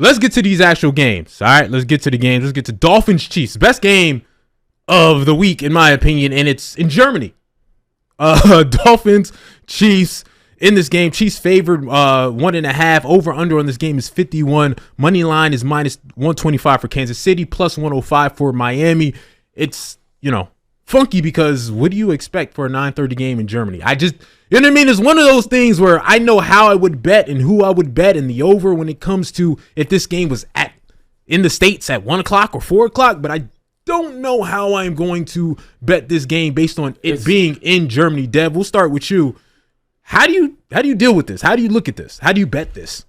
let's get to these actual games. All right, let's get to the games. Let's get to Dolphins Chiefs. Best game of the week, in my opinion, and it's in Germany. Dolphins Chiefs in this game. Chiefs favored 1.5. Over under on this game is 51. Money line is minus 125 for Kansas City, plus 105 for Miami. It's, funky because what do you expect for a 9:30 game in Germany? You know what I mean? It's one of those things where I know how I would bet and who I would bet in the over when it comes to if this game was in the States at 1 o'clock or 4 o'clock, but I don't know how I'm going to bet this game based on it being in Germany. Dev, we'll start with you. How do you deal with this? How do you look at this? How do you bet this?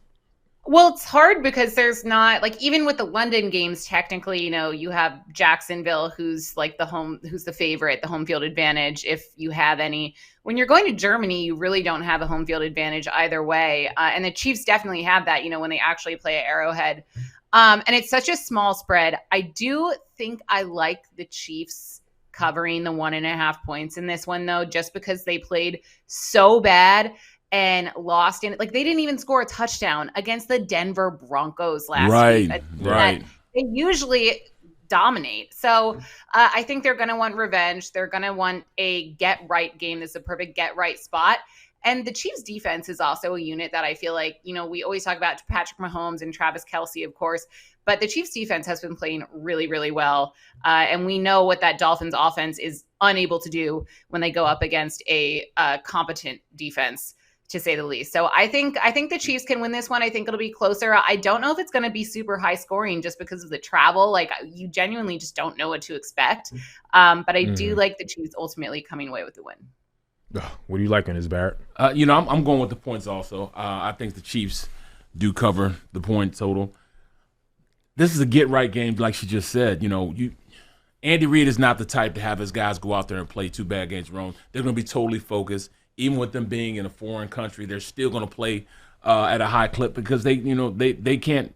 Well, it's hard because there's not even with the London games, technically, you have Jacksonville, who's who's the favorite, the home field advantage, if you have any. When you're going to Germany, you really don't have a home field advantage either way. And the Chiefs definitely have that, when they actually play at Arrowhead. And it's such a small spread. I do think I like the Chiefs covering the 1.5 points in this one, though, just because they played so bad and lost in it. They didn't even score a touchdown against the Denver Broncos last week. Right. They usually dominate. So I think they're going to want revenge. They're going to want a get-right game. This is a perfect get-right spot. And the Chiefs defense is also a unit that I feel like, we always talk about Patrick Mahomes and Travis Kelce, of course, but the Chiefs defense has been playing really, really well. And we know what that Dolphins offense is unable to do when they go up against a competent defense, to say the least. So I think the Chiefs can win this one. I think it'll be closer. I don't know if it's going to be super high scoring just because of the travel. You genuinely just don't know what to expect. But I do like the Chiefs ultimately coming away with the win. What do you like on this, Barrett? I'm going with the points also. I think the Chiefs do cover the point total. This is a get-right game, like she just said. Andy Reid is not the type to have his guys go out there and play 2 bad games in a row. They're going to be totally focused. Even with them being in a foreign country, they're still going to play at a high clip because they can't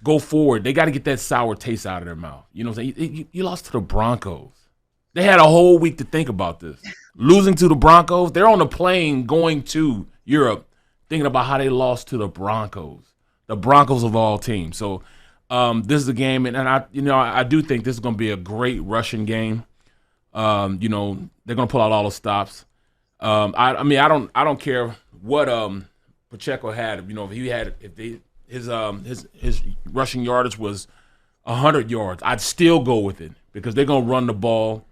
go forward. They got to get that sour taste out of their mouth. You lost to the Broncos. They had a whole week to think about this. Losing to the Broncos, they're on a plane going to Europe thinking about how they lost to the Broncos of all teams. So this is a game, and I do think this is going to be a great rushing game. They're going to pull out all the stops. I don't care what Pacheco had. His rushing yardage was 100 yards, I'd still go with it because they're going to run the ball,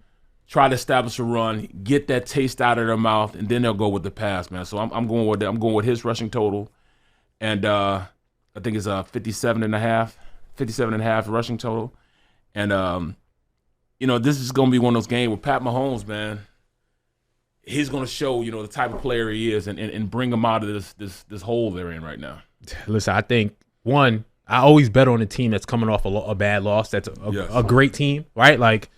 try to establish a run, get that taste out of their mouth, and then they'll go with the pass, man. So I'm going with that. I'm going with his rushing total, and I think it's 57.5 rushing total, and this is going to be one of those games with Pat Mahomes, man. He's going to show the type of player he is and bring them out of this hole they're in right now. Listen, I think I always bet on a team that's coming off a bad loss. That's a great team, right? Like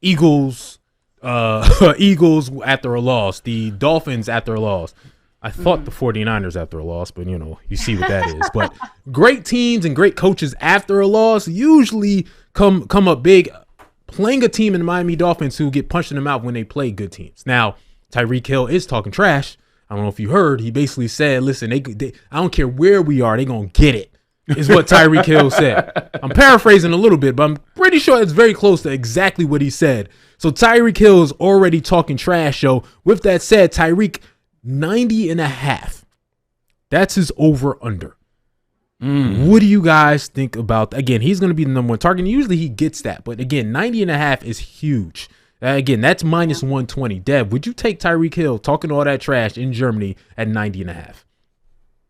Eagles after a loss, the Dolphins after a loss. I thought the 49ers after a loss, but you see what that is. But great teams and great coaches after a loss usually come up big, playing a team in the Miami Dolphins who get punched in the mouth when they play good teams. Now, Tyreek Hill is talking trash. I don't know if you heard. He basically said, listen, I don't care where we are, they're going to get it, is what Tyreek Hill said. I'm paraphrasing a little bit, but I'm pretty sure it's very close to exactly what he said. So Tyreek Hill is already talking trash. So with that said, Tyreek, 90.5. That's his over-under. What do you guys think about that? Again, he's going to be the number one target. Usually he gets that. But again, 90.5 is huge. Again, that's minus 120. Deb, would you take Tyreek Hill talking all that trash in Germany at 90.5?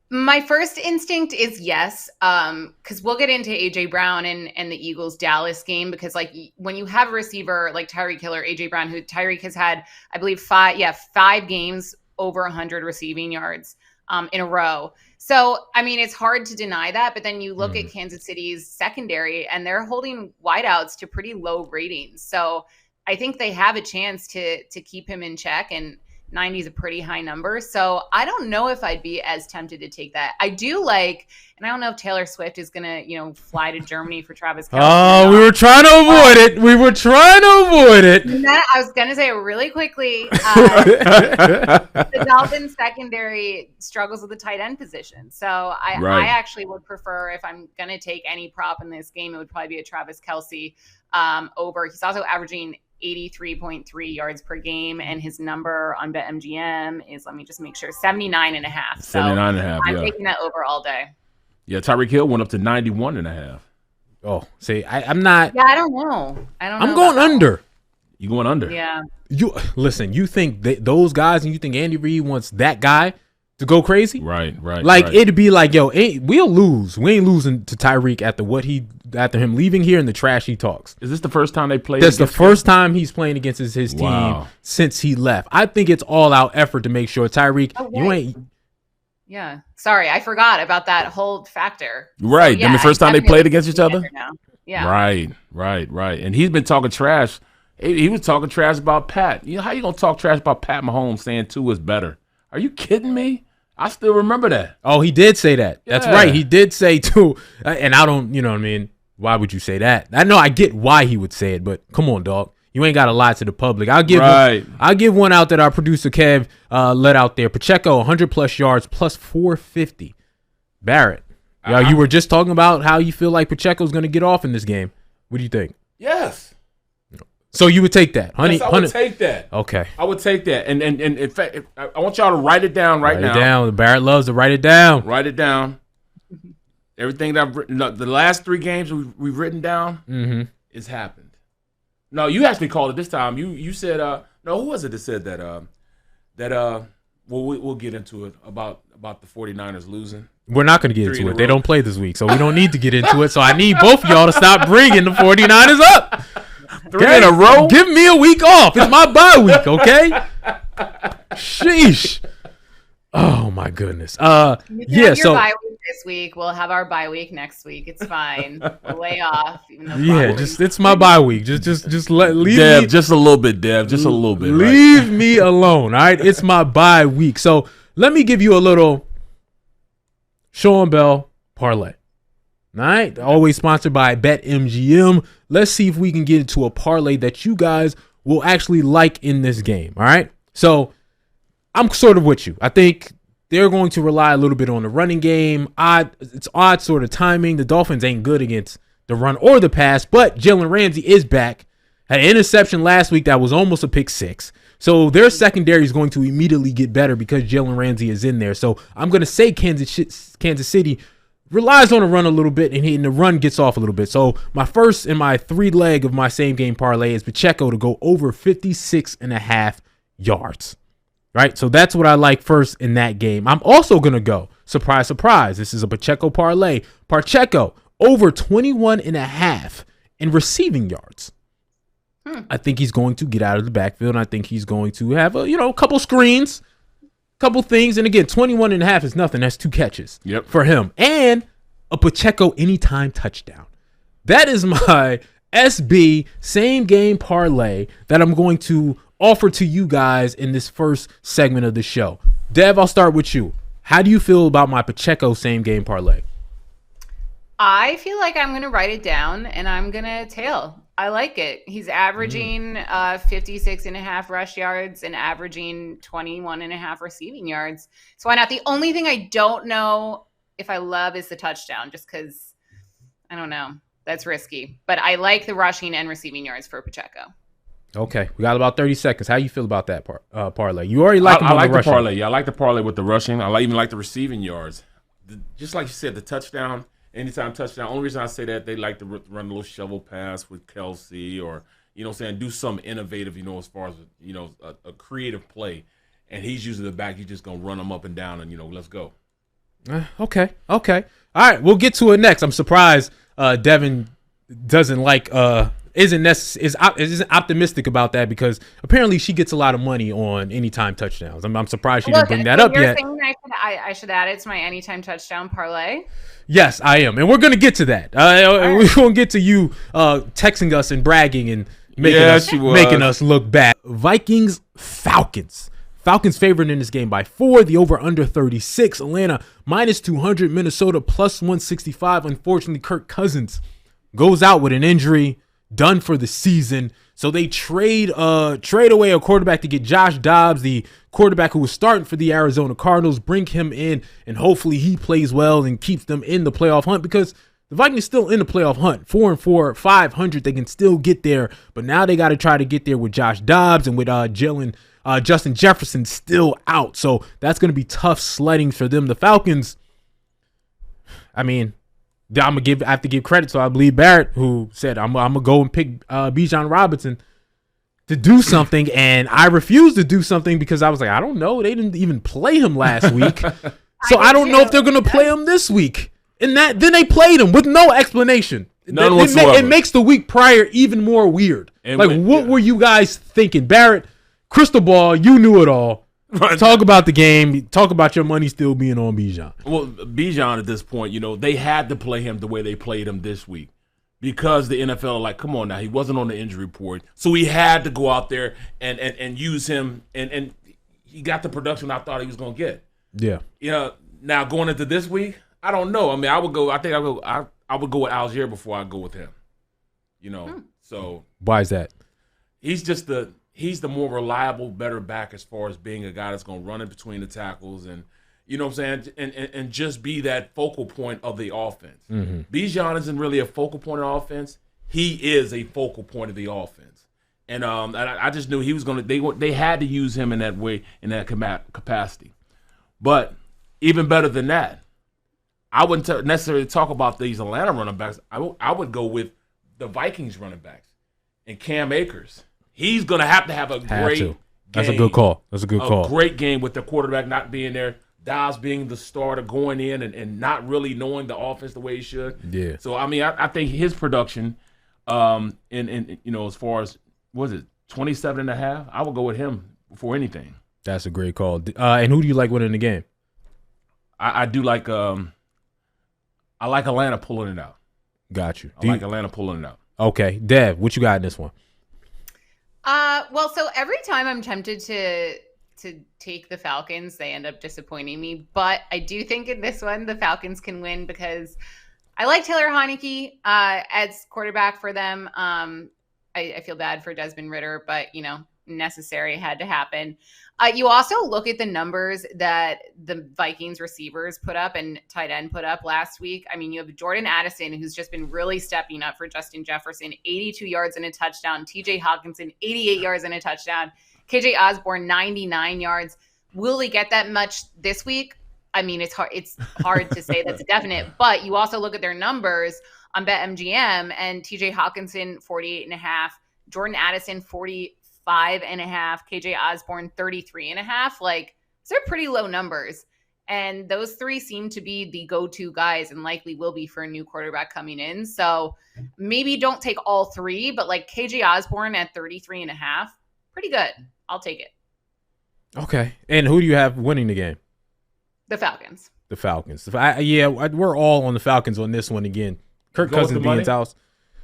My first instinct is yes, because we'll get into A.J. Brown and the Eagles-Dallas game because, when you have a receiver like Tyreek Hill or A.J. Brown, who Tyreek has had, I believe, 5 games over 100 receiving yards in a row. So, it's hard to deny that, but then you look at Kansas City's secondary, and they're holding wideouts to pretty low ratings. So I think they have a chance to keep him in check. And 90 is a pretty high number. So I don't know if I'd be as tempted to take that. I do like, and I don't know if Taylor Swift is going to, fly to Germany for Travis Kelce. Oh, we were trying to avoid it. We were trying to avoid it. I was going to say it really quickly. The Dolphins secondary struggles with the tight end position. So I actually would prefer, if I'm going to take any prop in this game, it would probably be a Travis Kelce over. He's also averaging 83.3 yards per game, and his number on BetMGM is, let me just make sure, 79.5. So 79.5. I'm taking that over all day. Yeah, Tyreek Hill went up to 91.5. Oh, see, I'm not. Yeah, I don't know. I'm going under. You going under? Yeah. You listen. You think those guys, and you think Andy Reid wants that guy to go crazy? Right. It'd be like, yo, we'll lose. We ain't losing to Tyreek after him leaving here and the trash he talks. Is this the first time they played? That's the first time he's playing against his team since he left. I think it's all out effort to make sure Tyreek, you ain't. Yeah. Sorry, I forgot about that whole factor. Right. So, then the first time they played against each other? Yeah. Right. And he's been talking trash. He was talking trash about Pat. How you going to talk trash about Pat Mahomes saying Tua is better? Are you kidding me? I still remember that. Oh, he did say that. Yeah. That's right. He did say Tua. And I don't, you know what I mean? Why would you say that? I know I get why he would say it, but come on, dog. You ain't got to lie to the public. I'll give one out that our producer Kev let out there. Pacheco, 100-plus yards, plus 450. Barrett, you were just talking about how you feel like Pacheco's going to get off in this game. What do you think? Yes. So you would take that? Yes, I would take that. Okay. I would take that. And in fact, I want y'all to write it down now. Write it down. Barrett loves to write it down. Write it down. Everything that I've written, the last 3 games we've written down, it's happened. No, you actually called it this time. You said, no, who was it that said that we'll get into it about the 49ers losing? We're not going to get into it. They don't play this week, so we don't need to get into it. So I need both of y'all to stop bringing the 49ers up. 3 in a row? Give me a week off. It's my bye week, okay? Sheesh. Oh, my goodness. Bye week this week. We'll have our bye week next week. It's fine. We'll lay off. Even though it's my bye week. Just leave Dev, me. just a little bit, Dev. Just a little bit. Leave me alone, all right? It's my bye week. So let me give you a little Sean Bell parlay. All right? Always sponsored by BetMGM. Let's see if we can get into a parlay that you guys will actually like in this game, all right? So I'm sort of with you. I think they're going to rely a little bit on the running game. It's odd sort of timing. The Dolphins ain't good against the run or the pass, but Jalen Ramsey is back. Had an interception last week that was almost a pick 6. So their secondary is going to immediately get better because Jalen Ramsey is in there. So I'm going to say Kansas City relies on the run a little bit, and the run gets off a little bit. So my first and my 3 leg of my same game parlay is Pacheco to go over 56.5 yards. Right, so that's what I like first in that game. I'm also going to go, surprise, surprise, this is a Pacheco parlay. Pacheco over 21.5 in receiving yards. I think he's going to get out of the backfield, and I think he's going to have a couple screens, couple things. And again, 21.5 is nothing. That's 2 catches for him. And a Pacheco anytime touchdown. That is my SB same game parlay that I'm going to offer to you guys in this first segment of the show. Dev, I'll start with you. How do you feel about my Pacheco same game parlay? I feel like I'm going to write it down and I'm going to tail. I like it. He's averaging 56.5 rush yards and averaging 21.5 receiving yards. So why not? The only thing I don't know if I love is the touchdown, just because I don't know. That's risky. But I like the rushing and receiving yards for Pacheco. Okay, we got about 30 seconds. How you feel about that parlay? You already like I like the parlay. Yeah, I like the parlay with the rushing. I even like the receiving yards. Just like you said, the touchdown, anytime touchdown. Only reason I say that, they like to run a little shovel pass with Kelce or, do something innovative, as far as, a creative play. And he's usually the back. He's just going to run them up and down and, let's go. Okay. All right, we'll get to it next. I'm surprised Devan doesn't like isn't optimistic about that, because apparently she gets a lot of money on anytime touchdowns. I'm surprised she didn't bring that up yet. Saying I should add it to my anytime touchdown parlay. Yes, I am, and we're gonna get to that. We're gonna get to you texting us and bragging and making us look bad. Vikings, Falcons. Falcons favored in this game by 4. The over under 36. Atlanta minus 200. Minnesota plus 165. Unfortunately, Kirk Cousins goes out with an injury, done for the season. So they trade away a quarterback to get Josh Dobbs, the quarterback who was starting for the Arizona Cardinals, bring him in, and hopefully he plays well and keeps them in the playoff hunt, because the Vikings still in the playoff hunt. 4-4, 500. They can still get there, but now they got to try to get there with Josh Dobbs and with Justin Jefferson still out. So that's going to be tough sledding for them. The Falcons, I mean, I have to give credit to, I believe, Barrett, who said, I'm going to go and pick Bijan Robinson to do something. And I refused to do something because I was like, I don't know. They didn't even play him last week. So I don't know if they're going to play him this week. And then they played him with no explanation. None whatsoever. It makes the week prior even more weird. And what were you guys thinking? Barrett, crystal ball, you knew it all. Right. Talk about the game. Talk about your money still being on Bijan. Well, Bijan at this point, they had to play him the way they played him this week because the NFL like, come on now, he wasn't on the injury report, so he had to go out there and use him, and he got the production I thought he was going to get. Yeah. Now going into this week, I don't know. I mean, I would go with Algier before I go with him. So why is that? He's the more reliable, better back as far as being a guy that's going to run in between the tackles and, you know what I'm saying, and just be that focal point of the offense. Mm-hmm. Bijan isn't really a focal point of offense. He is a focal point of the offense. And I just knew he was going to – they had to use him in that way, in that capacity. But even better than that, I wouldn't necessarily talk about these Atlanta running backs. I would go with the Vikings running backs and Cam Akers. He's going to have a great game. That's a good call. A great game with the quarterback not being there, Dobbs being the starter, going in and not really knowing the offense the way he should. Yeah. So, I mean, I think his production, as far as, what is it, 27.5, I would go with him before anything. That's a great call. And who do you like winning the game? I do like I like Atlanta pulling it out. Got you. I like Atlanta pulling it out. Okay. Dev, what you got in this one? Well, so every time I'm tempted to take the Falcons, they end up disappointing me. But I do think in this one, the Falcons can win because I like Taylor Heinicke as quarterback for them. I feel bad for Desmond Ridder, but, necessary, had to happen. You also look at the numbers that the Vikings receivers put up and tight end put up last week. I mean, you have Jordan Addison, who's just been really stepping up for Justin Jefferson, 82 yards and a touchdown. TJ Hawkinson, 88 yards and a touchdown. KJ Osborne, 99 yards. Will he get that much this week? I mean, it's hard to say that's definite, but you also look at their numbers on BetMGM, and TJ Hawkinson, 48.5, Jordan Addison, 45.5, KJ Osborne 33.5. Like, those are pretty low numbers. And those three seem to be the go-to guys and likely will be for a new quarterback coming in. So maybe don't take all three, but like KJ Osborne at 33.5, pretty good. I'll take it. Okay. And who do you have winning the game? The Falcons. We're all on the Falcons on this one again. Kirk Cousins being out.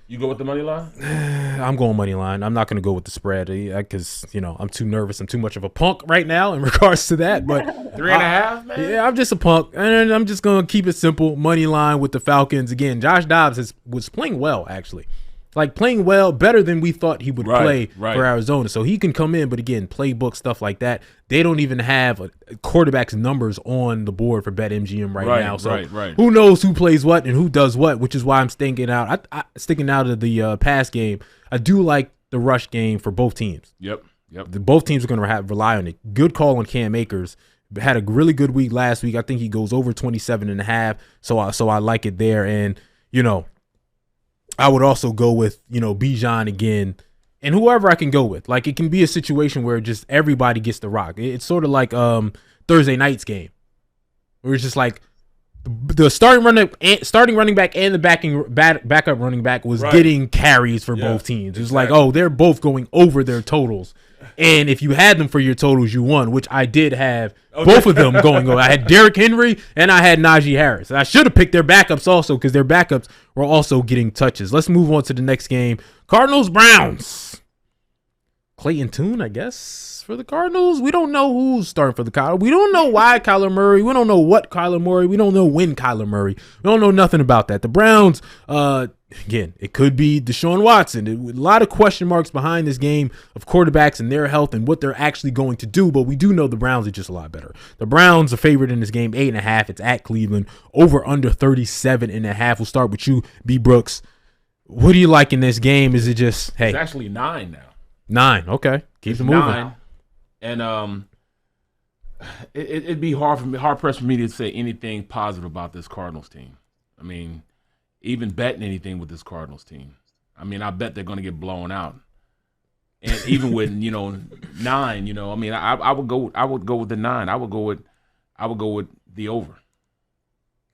You go with the money line? I'm going money line. I'm not going to go with the spread because, I'm too nervous. I'm too much of a punk right now in regards to that. But 3.5, man? Yeah, I'm just a punk. And I'm just going to keep it simple. Money line with the Falcons. Again, Josh Dobbs was playing well, actually. Like, playing well, better than we thought he would play for Arizona. So he can come in, but again, playbook, stuff like that. They don't even have a quarterback's numbers on the board for BetMGM right now. So who knows who plays what and who does what, which is why I'm sticking out. Sticking out of the pass game. I do like the rush game for both teams. Yep. Both teams are going to rely on it. Good call on Cam Akers. Had a really good week last week. I think he goes over 27.5. So I like it there. And, I would also go with, Bijan again and whoever I can go with. Like, it can be a situation where just everybody gets the rock. It's sort of like Thursday night's game where it's just like the starting running back and the backup running back was getting carries for both teams. It's like, they're both going over their totals. And if you had them for your totals, you won, which I did have both of them going over. I had Derrick Henry and I had Najee Harris. I should have picked their backups also because their backups were also getting touches. Let's move on to the next game. Cardinals-Browns. Clayton Tune, I guess, for the Cardinals. We don't know who's starting for the Cardinals. We don't know why Kyler Murray. We don't know what Kyler Murray. We don't know when Kyler Murray. We don't know nothing about that. The Browns, again, it could be Deshaun Watson. A lot of question marks behind this game of quarterbacks and their health and what they're actually going to do, but we do know the Browns are just a lot better. The Browns are favored in this game, 8.5. It's at Cleveland. Over under 37.5. We'll start with you, B. Brooks. What do you like in this game? Is it just, hey? It's actually 9 now. 9, okay. Keep it moving. 9. And it'd be hard pressed for me to say anything positive about this Cardinals team. I mean, even betting anything with this Cardinals team. I mean, I bet they're going to get blown out. And even with 9, I mean, I would go with the 9. I would go with the over.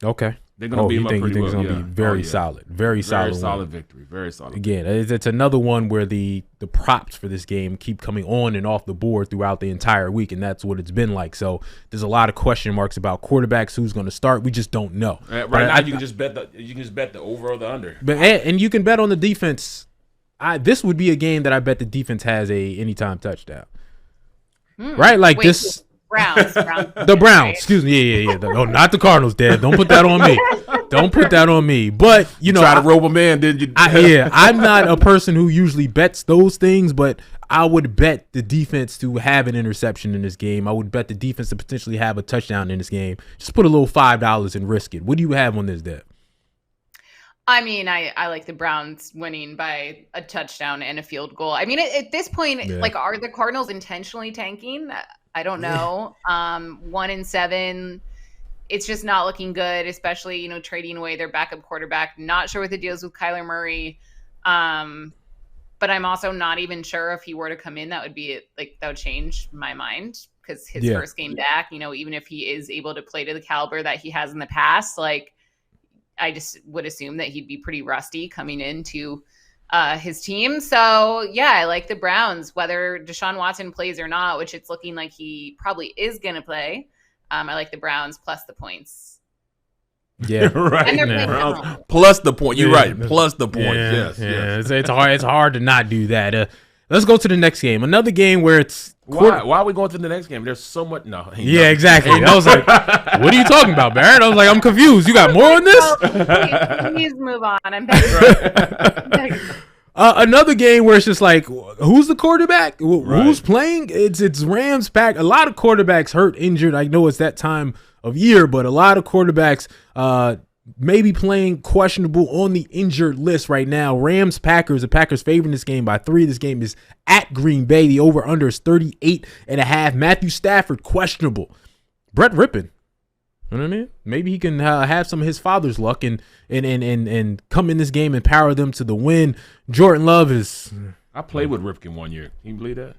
Okay. They're going to beat them up pretty well. You think it's going to be very solid. Very solid victory. Very solid. Again, it's another one where the props for this game keep coming on and off the board throughout the entire week, and that's what it's been like. So there's a lot of question marks about quarterbacks, who's going to start. We just don't know. Right now, you can just bet the over or the under. And you can bet on the defense. This would be a game that I bet the defense has a anytime touchdown. Right? Like wait, this. Browns. The Browns. Right? Excuse me. Yeah. No, not the Cardinals, Dad. Don't put that on me. Don't put that on me. But, try to rope a man, did you? I'm not a person who usually bets those things, but I would bet the defense to have an interception in this game. I would bet the defense to potentially have a touchdown in this game. Just put a little $5 and risk it. What do you have on this, Dad? I mean, I like the Browns winning by a touchdown and a field goal. I mean, at this point, are the Cardinals intentionally tanking? I don't know. 1-7. It's just not looking good, especially, trading away their backup quarterback. Not sure what the deal is with Kyler Murray. But I'm also not even sure if he were to come in, that would change my mind, because his first game back, even if he is able to play to the caliber that he has in the past, I just would assume that he'd be pretty rusty coming into his team. So yeah, I like the Browns, whether Deshaun Watson plays or not, which it's looking like he probably is going to play. I like the Browns plus the points. Yeah, right. And they're plus the point. You're right. Plus the points. Yes. It's hard. It's hard to not do that. Let's go to the next game. Another game where it's why are we going to the next game? There's so much. No. Yeah, exactly. I was like, what are you talking about, Barrett? I was like, I'm confused. You got more on this? Please move on. I'm begging. Another game where it's just like, who's the quarterback? Who's playing? It's Rams pack. A lot of quarterbacks hurt, injured. I know it's that time of year, but a lot of quarterbacks maybe playing questionable on the injured list right now. Rams Packers. The Packers favoring this game by 3. This game is at Green Bay. The over under is 38.5. Matthew Stafford questionable. Brett Rippon. You know what I mean? Maybe he can have some of his father's luck and come in this game and power them to the win. Jordan Love is. I played with Ripken one year. Can you believe that?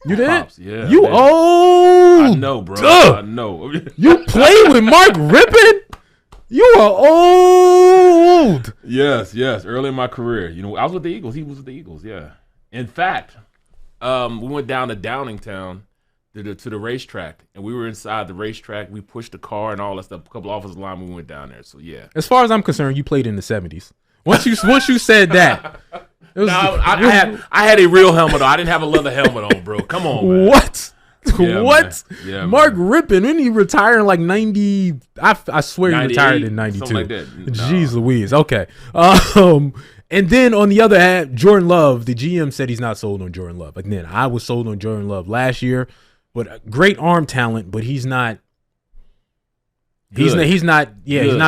You did? Pops, yeah. You old? I know, bro. I know. You played with Mark Rippon? You are old. Yes. Early in my career, I was with the Eagles. He was with the Eagles. Yeah. In fact, we went down to Downingtown to the racetrack, and we were inside the racetrack. We pushed the car and all that stuff. A couple offensive linemen, we went down there. So yeah. As far as I'm concerned, you played in the 70s. Once you said that, it was, I had a real helmet on. I didn't have a leather helmet on, bro. Come on, man. What? Yeah, what? Yeah, Mark Rippon, didn't he retire in like 90? I swear he retired in 92. Something like that. No. Jeez Louise. Okay. And then on the other hand, Jordan Love, the GM said he's not sold on Jordan Love. Again, I was sold on Jordan Love last year, but great arm talent, but he's not. He's not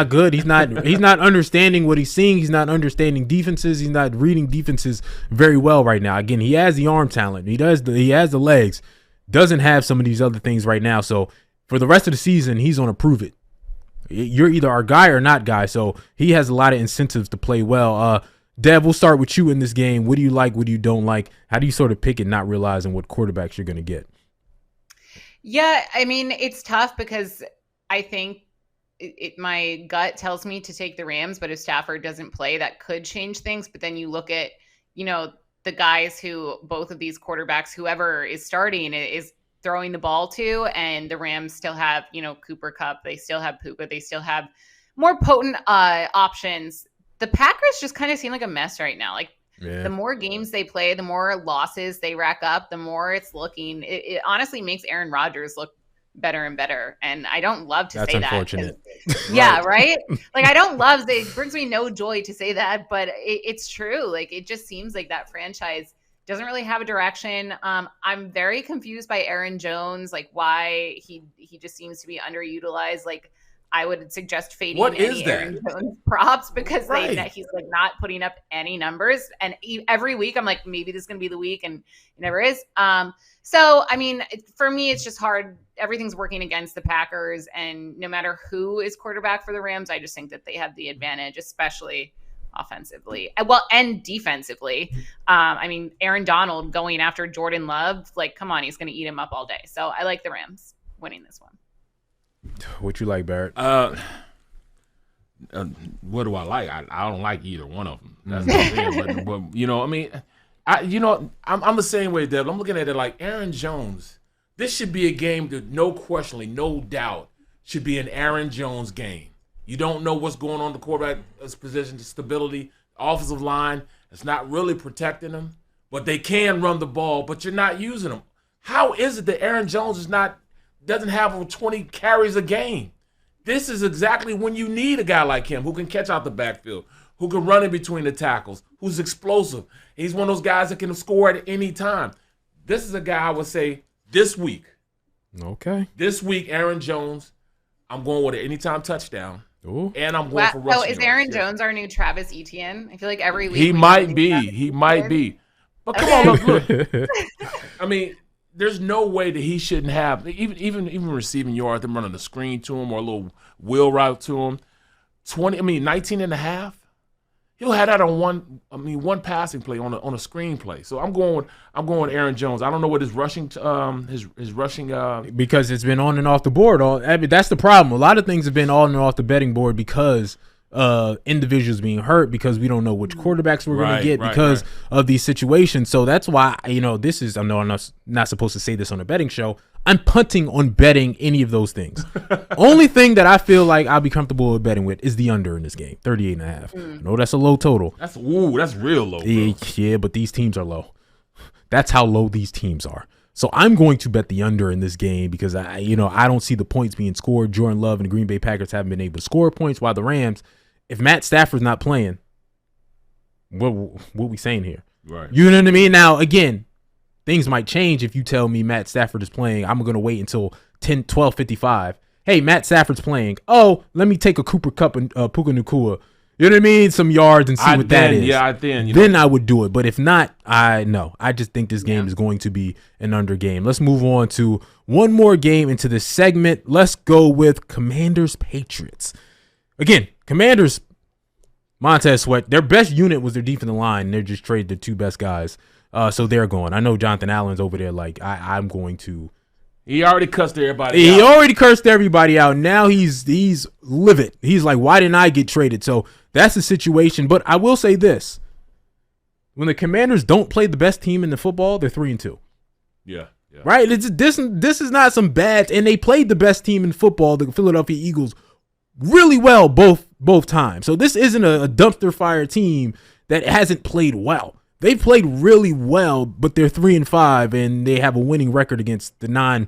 good. He's not understanding what he's seeing. He's not understanding defenses. He's not reading defenses very well right now. Again, he has the arm talent. He has the legs. Doesn't have some of these other things right now. So for the rest of the season, he's going to prove it. You're either our guy or not guy. So he has a lot of incentives to play well. Dev, we'll start with you in this game. What do you like? What do you don't like? How do you sort of pick it, not realizing what quarterbacks you're going to get? Yeah, I mean, it's tough because I think my gut tells me to take the Rams, but if Stafford doesn't play, that could change things. But then you look at, the guys who both of these quarterbacks, whoever is starting, is throwing the ball to, and the Rams still have, Cooper Kupp. They still have Puka. They still have more potent options. The Packers just kind of seem like a mess right now. Like, The more games they play, the more losses they rack up, the more it's looking. It honestly makes Aaron Rodgers look better and better. And I don't love to say unfortunate. that. Yeah, right? Like, I don't love it. It brings me no joy to say that, but it's true. Like, it just seems like that franchise doesn't really have a direction. I'm very confused by Aaron Jones, like why he just seems to be underutilized. Like, I would suggest fading Aaron Jones props because he's like not putting up any numbers. And every week I'm like, maybe this is going to be the week, and it never is. So, I mean, for me, it's just hard. Everything's working against the Packers, and no matter who is quarterback for the Rams, I just think that they have the advantage, especially offensively, and defensively. I mean, Aaron Donald going after Jordan Love, like, come on, he's going to eat him up all day. So I like the Rams winning this one. What you like, Barrett? What do I like? I don't like either one of them. That's what I'm saying. But you know, I mean, I'm the same way, Dev. I'm looking at it like Aaron Jones. This should be a game that no doubt, should be an Aaron Jones game. You don't know what's going on in the quarterback's position, the stability, offensive line. It's not really protecting them, but they can run the ball, but you're not using them. How is it that Aaron Jones doesn't have over 20 carries a game? This is exactly when you need a guy like him who can catch out the backfield, who can run in between the tackles, who's explosive. He's one of those guys that can score at any time. This is a guy I would say this week. Okay. This week, Aaron Jones, I'm going with an anytime touchdown. Ooh. And I'm going for rushing. So is Aaron Jones our new Travis Etienne? I feel like every week he might be. But come on, look. I mean, there's no way that he shouldn't have even receiving yards, them running a screen to him or a little wheel route to him. 19 and a half. He'll have that on one passing play on a screen play. So I'm going with Aaron Jones. I don't know what his rushing because it's been on and off the board. I mean, that's the problem. A lot of things have been on and off the betting board because individuals being hurt, because we don't know which quarterbacks we're going to get because of these situations. So that's why, this is, I know I'm not supposed to say this on a betting show. I'm punting on betting any of those things. Only thing that I feel like I'll be comfortable with betting with is the under in this game, 38.5. I know that's a low total. That's real low, bro. Yeah, but these teams are low. That's how low these teams are. So I'm going to bet the under in this game because I don't see the points being scored. Jordan Love and the Green Bay Packers haven't been able to score points, while the Rams, if Matt Stafford's not playing, what we saying here? Right. You know what I mean? Now, again, things might change if you tell me Matt Stafford is playing. I'm going to wait until 12:55. Hey, Matt Stafford's playing. Oh, let me take a Cooper Kupp and Puka Nacua. You know what I mean? Some yards and see what that is. Yeah, Then I would do it. But if not, I just think this game is going to be an under game. Let's move on to one more game into this segment. Let's go with Commanders-Patriots. Again, Commanders, Montez Sweat, their best unit was their defensive line. They're just traded the two best guys. So they're going. I know Jonathan Allen's over there like, I'm going to. He already cursed everybody out. He already cursed everybody out. Now he's livid. He's like, why didn't I get traded? So that's the situation. But I will say this. When the Commanders don't play the best team in the football, they're 3-2. Yeah. Right? This is not some bad. And they played the best team in football, the Philadelphia Eagles, really well both times. So this isn't a dumpster fire team that hasn't played well. They've played really well, but they're 3-5, and they have a winning record against the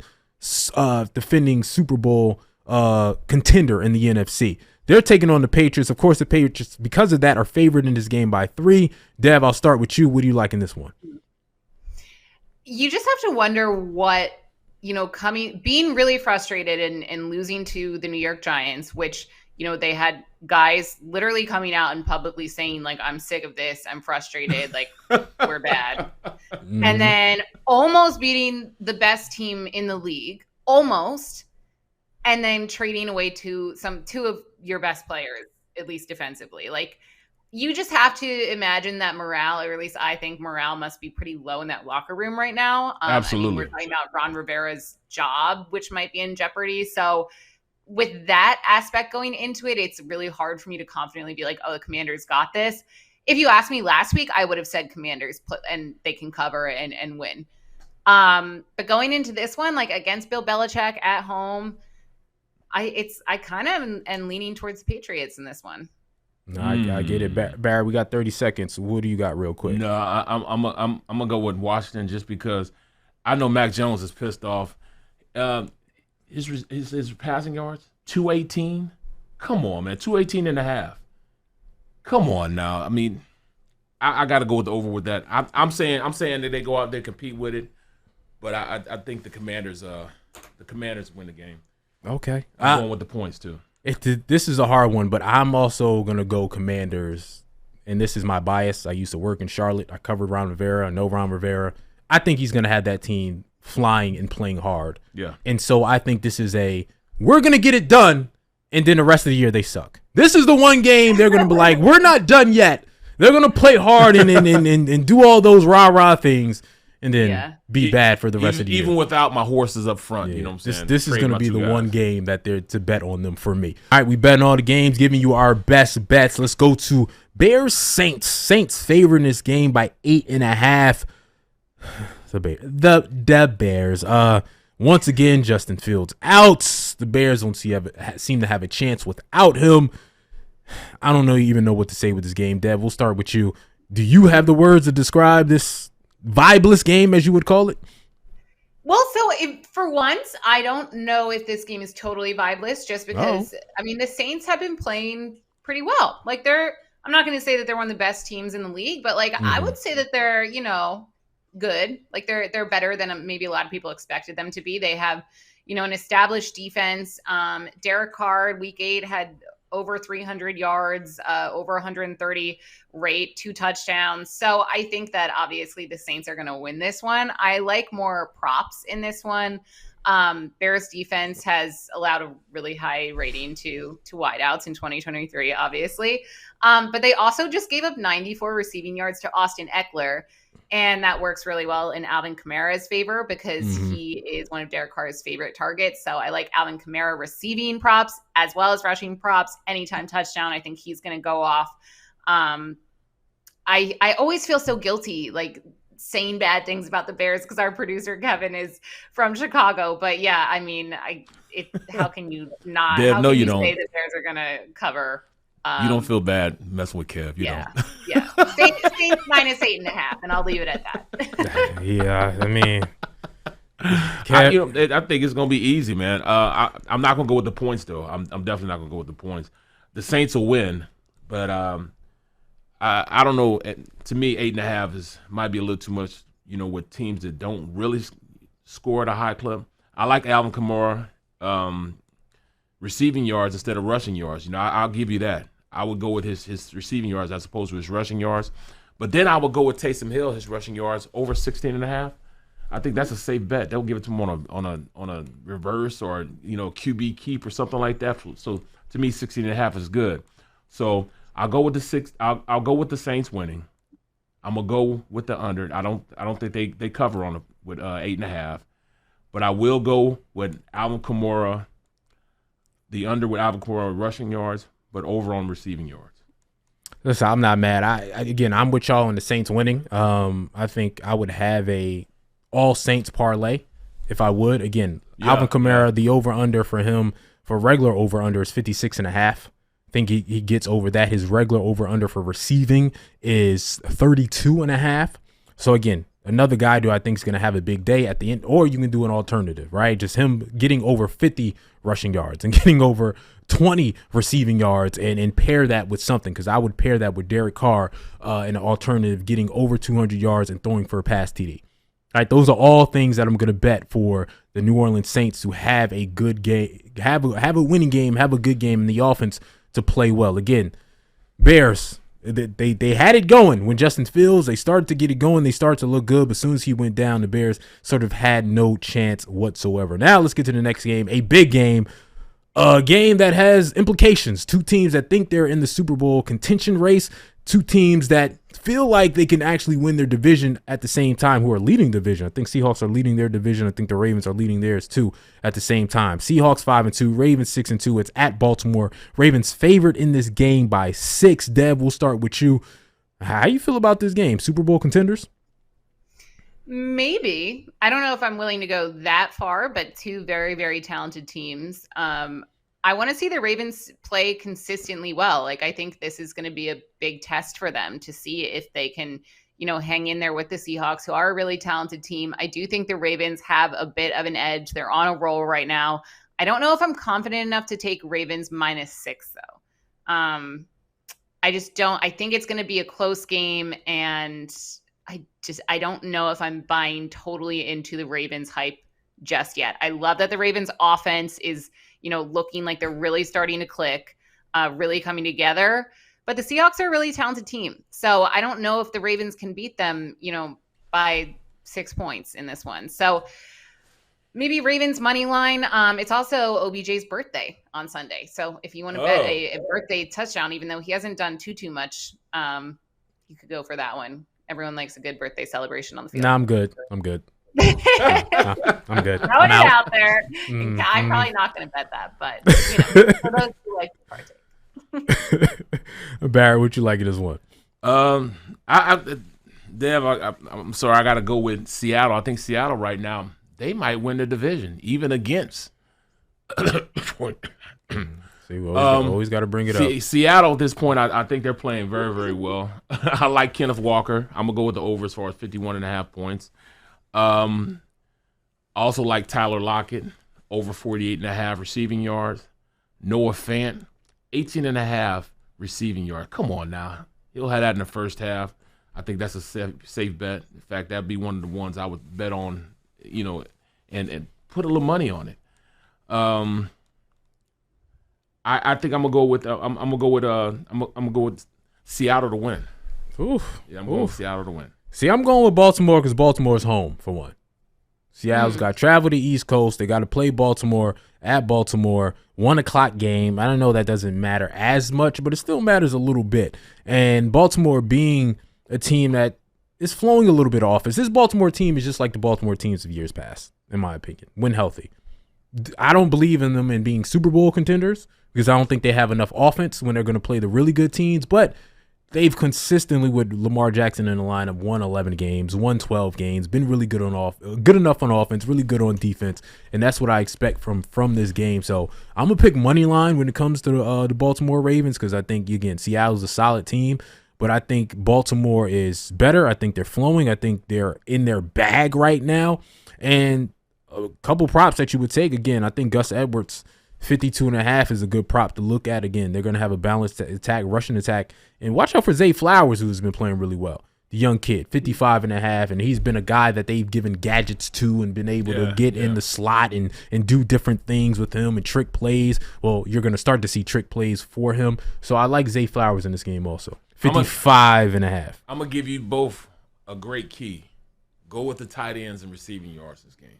defending Super Bowl contender in the NFC. They're taking on the Patriots. Of course, the Patriots, because of that, are favored in this game by 3. Dev, I'll start with you. What do you like in this one? You just have to wonder what, being really frustrated and losing to the New York Giants, which, they had guys literally coming out and publicly saying, like, I'm sick of this. I'm frustrated. Like, we're bad. Mm-hmm. And then almost beating the best team in the league, almost, and then trading away two of your best players, at least defensively. Like, you just have to imagine that morale, or at least I think morale must be pretty low in that locker room right now. Absolutely. We're talking about Ron Rivera's job, which might be in jeopardy. So with that aspect going into it, it's really hard for me to confidently be like, oh, the Commanders got this. If you asked me last week, I would have said Commanders and they can cover and win. But going into this one, like against Bill Belichick at home, I kind of am leaning towards the Patriots in this one. No, I get it. Barrett, we got 30 seconds. What do you got real quick? No, I'm gonna go with Washington just because I know Mac Jones is pissed off. His passing yards 218. Come on, man, 218 and a half. Come on now. I mean, I got to go with the over with that. I'm saying that they go out there compete with it, but I think the Commanders win the game. Okay, I'm going with the points too. This is a hard one, but I'm also gonna go Commanders, and this is my bias. I used to work in Charlotte. I covered Ron Rivera. I know Ron Rivera. I think he's gonna have that team flying and playing hard. Yeah, and so I think this is we're gonna get it done, and then the rest of the year they suck. This is the one game they're gonna be like, we're not done yet. They're gonna play hard and do all those rah things. And then be bad for the rest of the year. Even without my horses up front, you know what I'm saying? This is going to be the one game that they're to bet on them for me. All right, we bet on all the games, giving you our best bets. Let's go to Bears Saints. Saints favoring this game by 8.5. The Bears. Once again, Justin Fields out. The Bears don't seem to have a chance without him. I don't even know what to say with this game. Dev, we'll start with you. Do you have the words to describe this vibeless game, as you would call it? Well, so for once, I don't know if this game is totally vibeless, just because I mean the Saints have been playing pretty well. Like I'm not going to say that they're one of the best teams in the league, but I would say that they're good. Like they're better than maybe a lot of people expected them to be. They have an established defense. Derek Carr, week 8 had over 300 yards, over 130 rate, 2 touchdowns. So I think that obviously the Saints are going to win this one. I like more props in this one. Bears defense has allowed a really high rating to wideouts in 2023, obviously. But they also just gave up 94 receiving yards to Austin Eckler. And that works really well in Alvin Kamara's favor because he is one of Derek Carr's favorite targets. So I like Alvin Kamara receiving props as well as rushing props. Anytime touchdown, I think he's going to go off. I always feel so guilty, saying bad things about the Bears because our producer Kevin is from Chicago. But yeah, I mean, how can you not? Deb, how no, can you you don't. Say the Bears are going to cover? You don't feel bad messing with Kev. You don't. Yeah. Saints minus 8.5, and I'll leave it at that. Yeah, I mean, I think it's gonna be easy, man. I'm not gonna go with the points though. I'm definitely not gonna go with the points. The Saints will win, but I don't know. To me, 8.5 might be a little too much. With teams that don't really score at a high clip. I like Alvin Kamara receiving yards instead of rushing yards. I'll give you that. I would go with his receiving yards as opposed to his rushing yards. But then I would go with Taysom Hill, his rushing yards over 16.5. I think that's a safe bet. They'll give it to him on a reverse or QB keep or something like that. So to me, 16.5 is good. So I'll go with the six. I'll go with the Saints winning. I'm gonna go with the under. I don't think they cover with 8.5. But I will go with Alvin Kamara. The under with Alvin Kamara rushing yards, but over on receiving yards. Listen, I'm not mad. I'm with y'all on the Saints winning. I think I would have a all Saints parlay if I would. Again, Alvin Kamara, the over-under for him, for regular over-under is 56.5. I think he gets over that. His regular over-under for receiving is 32.5. So, again, another guy who I think is going to have a big day at the end, or you can do an alternative, right? Just him getting over 50 rushing yards and getting over 20 receiving yards and pair that with something, because I would pair that with Derek Carr in an alternative, getting over 200 yards and throwing for a pass TD. All right, those are all things that I'm going to bet for the New Orleans Saints to have a good game, have a winning game, have a good game, and the offense to play well. Again, Bears, they had it going when Justin Fields, they started to get it going. They started to look good, but as soon as he went down, the Bears sort of had no chance whatsoever. Now let's get to the next game, a big game, a game that has implications. Two teams that think they're in the Super Bowl contention race, two teams that feel like they can actually win their division at the same time, who are leading division. I think Seahawks are leading their division. I think the Ravens are leading theirs too at the same time. Seahawks 5-2, Ravens 6-2. It's at Baltimore. Ravens favored in this game by 6. Deb, we'll start with you. How you feel about this game? Super Bowl contenders? Maybe. I don't know if I'm willing to go that far, but two very, very talented teams. I want to see the Ravens play consistently well. Like, I think this is going to be a big test for them to see if they can, hang in there with the Seahawks, who are a really talented team. I do think the Ravens have a bit of an edge. They're on a roll right now. I don't know if I'm confident enough to take Ravens -6 though. I just don't. I think it's going to be a close game, and I don't know if I'm buying totally into the Ravens hype just yet. I love that the Ravens offense is, looking like they're really starting to click, really coming together. But the Seahawks are a really talented team. So I don't know if the Ravens can beat them, by 6 points in this one. So maybe Ravens money line. It's also OBJ's birthday on Sunday. So if you want to bet a birthday touchdown, even though he hasn't done too much, you could go for that one. Everyone likes a good birthday celebration on the field. No, I'm good. I'm good. I'm good. Throwing it out there. I'm probably not going to bet that, but for those who like to partake. Barrett, what you like in this one? I'm sorry, I got to go with Seattle. I think Seattle right now, they might win the division, even against. See, we always got to bring it up. Seattle at this point, I think they're playing very, very well. I like Kenneth Walker. I'm going to go with the over as far as 51.5 points. Also like Tyler Lockett, over 48.5 receiving yards. Noah Fant, 18.5 receiving yards. Come on now. He'll have that in the first half. I think that's a safe bet. In fact, that'd be one of the ones I would bet on, and put a little money on it. I think I'm gonna go with Seattle to win. Oof. Yeah, I'm going with Seattle to win. See, I'm going with Baltimore because Baltimore's home for one. Seattle's got to travel to the East Coast. They got to play Baltimore at Baltimore. 1:00 game. I don't know that doesn't matter as much, but it still matters a little bit. And Baltimore being a team that is flowing a little bit of offense. This Baltimore team is just like the Baltimore teams of years past, in my opinion, when healthy. I don't believe in them in being Super Bowl contenders because I don't think they have enough offense when they're going to play the really good teams, but they've consistently, with Lamar Jackson in the line, of won 11 games, won 12 games, been really good good enough on offense, really good on defense, and that's what I expect from this game. So I'm gonna pick money line when it comes to the Baltimore Ravens because I think, again, Seattle's a solid team, but I think Baltimore is better. I think they're flowing. I think they're in their bag right now, and a couple props that you would take. Again, I think Gus Edwards 52.5 is a good prop to look at. Again, they're going to have a balanced attack, rushing attack. And watch out for Zay Flowers, who's been playing really well. The young kid, 55.5, and he's been a guy that they've given gadgets to and been able to get in the slot and do different things with him and trick plays. Well, you're going to start to see trick plays for him. So I like Zay Flowers in this game also. 55.5. I'm going to give you both a great key. Go with the tight ends and receiving yards this game.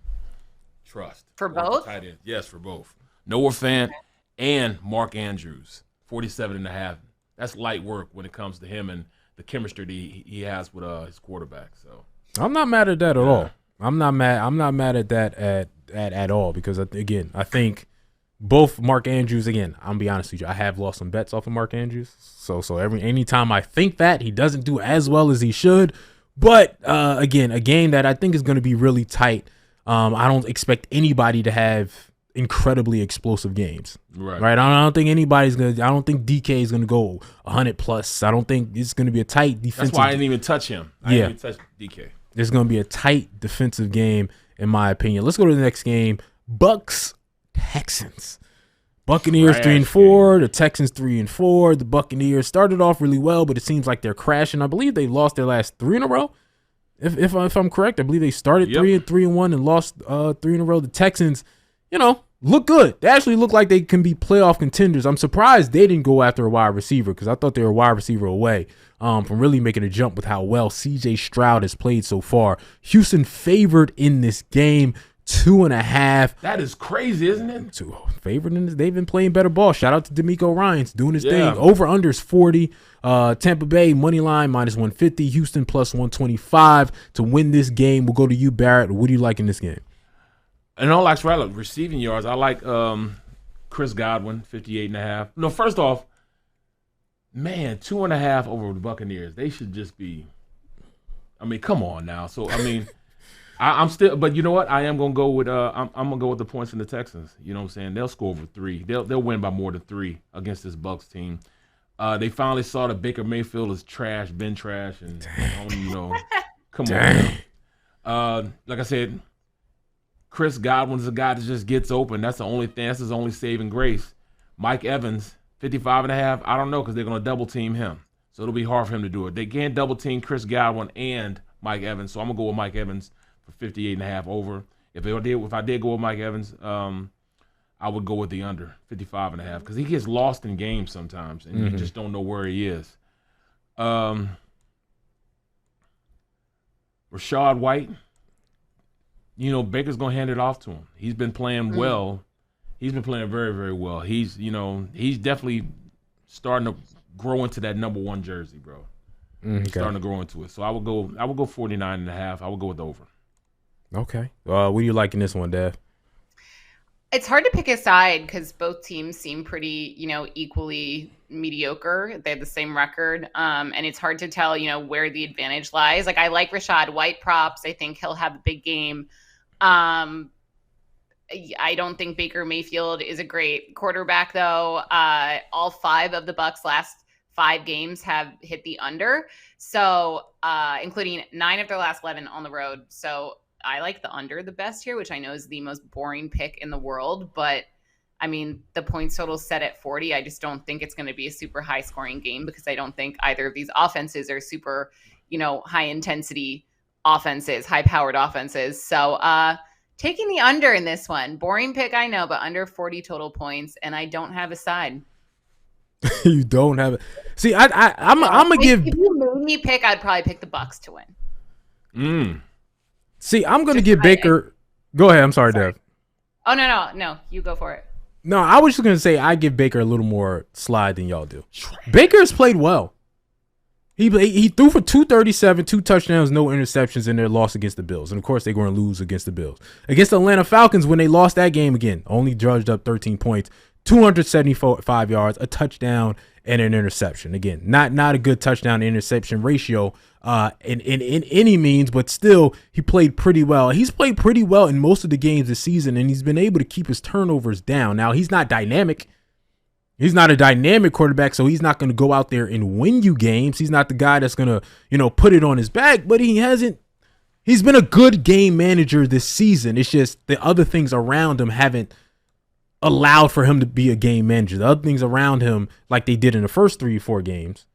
Trust. For both? Tight ends. Yes, for both. Noah Fant and Mark Andrews, 47.5. That's light work when it comes to him and the chemistry he has with his quarterback. So I'm not mad at that at all. I'm not mad at that at all because, again, I think both Mark Andrews, again, I'm gonna be honest with you, I have lost some bets off of Mark Andrews. So anytime I think that, he doesn't do as well as he should. But again, a game that I think is going to be really tight. I don't expect anybody to have incredibly explosive games. Right. I don't think anybody's gonna. I don't think DK is gonna go 100+. I don't think it's gonna be a tight defensive. That's why I didn't even touch him. I didn't even touch DK. There's gonna be a tight defensive game, in my opinion. Let's go to the next game. Bucks Texans. Buccaneers 3-4. The Texans 3-4. The Buccaneers started off really well, but it seems like they're crashing. I believe they lost their last 3 in a row. If I'm correct, I believe they started 3-1 and lost 3 in a row. The Texans, look good. They actually look like they can be playoff contenders. I'm surprised they didn't go after a wide receiver because I thought they were a wide receiver away from really making a jump with how well C.J. Stroud has played so far. Houston favored in this game, 2.5. That is crazy, isn't it? Favored in this. They've been playing better ball. Shout out to D'Amico Ryans doing his thing. Over/under is 40. Tampa Bay money line -150. Houston +125 to win this game. We'll go to you, Barrett. What do you like in this game? And all like receiving yards, I like Chris Godwin, 58.5. No, first off, man, 2.5 over the Buccaneers. They should just be. I mean, come on now. So I mean, I'm still, but you know what? I am gonna go with I'm gonna go with the points in the Texans. You know what I'm saying? They'll score over 3. They'll win by more than 3 against this Bucks team. They finally saw that Baker Mayfield is trash, been trash, and come on. Like I said, Chris Godwin's a guy that just gets open. That's the only thing. That's his only saving grace. Mike Evans, 55.5. I don't know because they're gonna double team him, so it'll be hard for him to do it. They can't double team Chris Godwin and Mike Evans, so I'm gonna go with Mike Evans for 58.5 over. If I did go with Mike Evans, I would go with the under 55.5 because he gets lost in games sometimes, and you just don't know where he is. Rashad White, Baker's gonna hand it off to him. He's been playing well. He's been playing very, very well. He's definitely starting to grow into that number 1 jersey, bro. He's starting to grow into it. So I would go 49.5. I would go with the over. Okay. What do you like in this one, Dev? It's hard to pick a side because both teams seem pretty, equally mediocre. They have the same record. And it's hard to tell, where the advantage lies. Like, I like Rashad White props. I think he'll have a big game. I don't think Baker Mayfield is a great quarterback, though. All 5 of the Bucks' last 5 games have hit the under. So, including 9 of their last 11 on the road. So, I like the under the best here, which I know is the most boring pick in the world. But, the points total set at 40. I just don't think it's going to be a super high-scoring game because I don't think either of these offenses are super, high-intensity offenses, high-powered offenses. So, taking the under in this one. Boring pick, I know, but under 40 total points, and I don't have a side. You don't have it. See, I'm gonna give. If you made me pick, I'd probably pick the Bucks to win. See, I'm gonna give Baker. Go ahead. I'm sorry, Dev. Oh no. You go for it. No, I was just gonna say I give Baker a little more slide than y'all do. Baker's played well. He threw for 237, 2 touchdowns, no interceptions in their loss against the Bills. And, of course, they're going to lose against the Bills. Against the Atlanta Falcons, when they lost that game again, only judged up 13 points, 275 yards, a touchdown, and an interception. Again, not a good touchdown-interception ratio in any means, but still, he played pretty well. He's played pretty well in most of the games this season, and he's been able to keep his turnovers down. Now, he's not dynamic. He's not a dynamic quarterback, so he's not going to go out there and win you games. He's not the guy that's going to, put it on his back, but he's been a good game manager this season. It's just the other things around him haven't allowed for him to be a game manager. The other things around him, like they did in the first 3 or 4 games,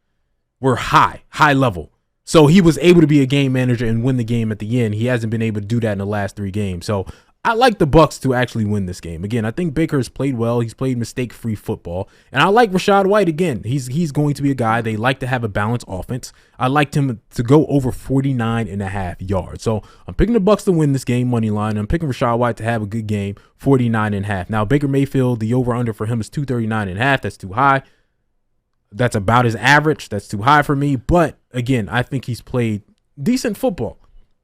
were high level. So he was able to be a game manager and win the game at the end. He hasn't been able to do that in the last 3 games. So I like the Bucks to actually win this game. Again, I think Baker has played well. He's played mistake-free football. And I like Rashad White again. He's going to be a guy. They like to have a balanced offense. I liked him to go over 49.5 yards. So I'm picking the Bucks to win this game, money line. I'm picking Rashad White to have a good game, 49.5. Now, Baker Mayfield, the over-under for him is 239.5. That's too high. That's about his average. That's too high for me. But, again, I think he's played decent football.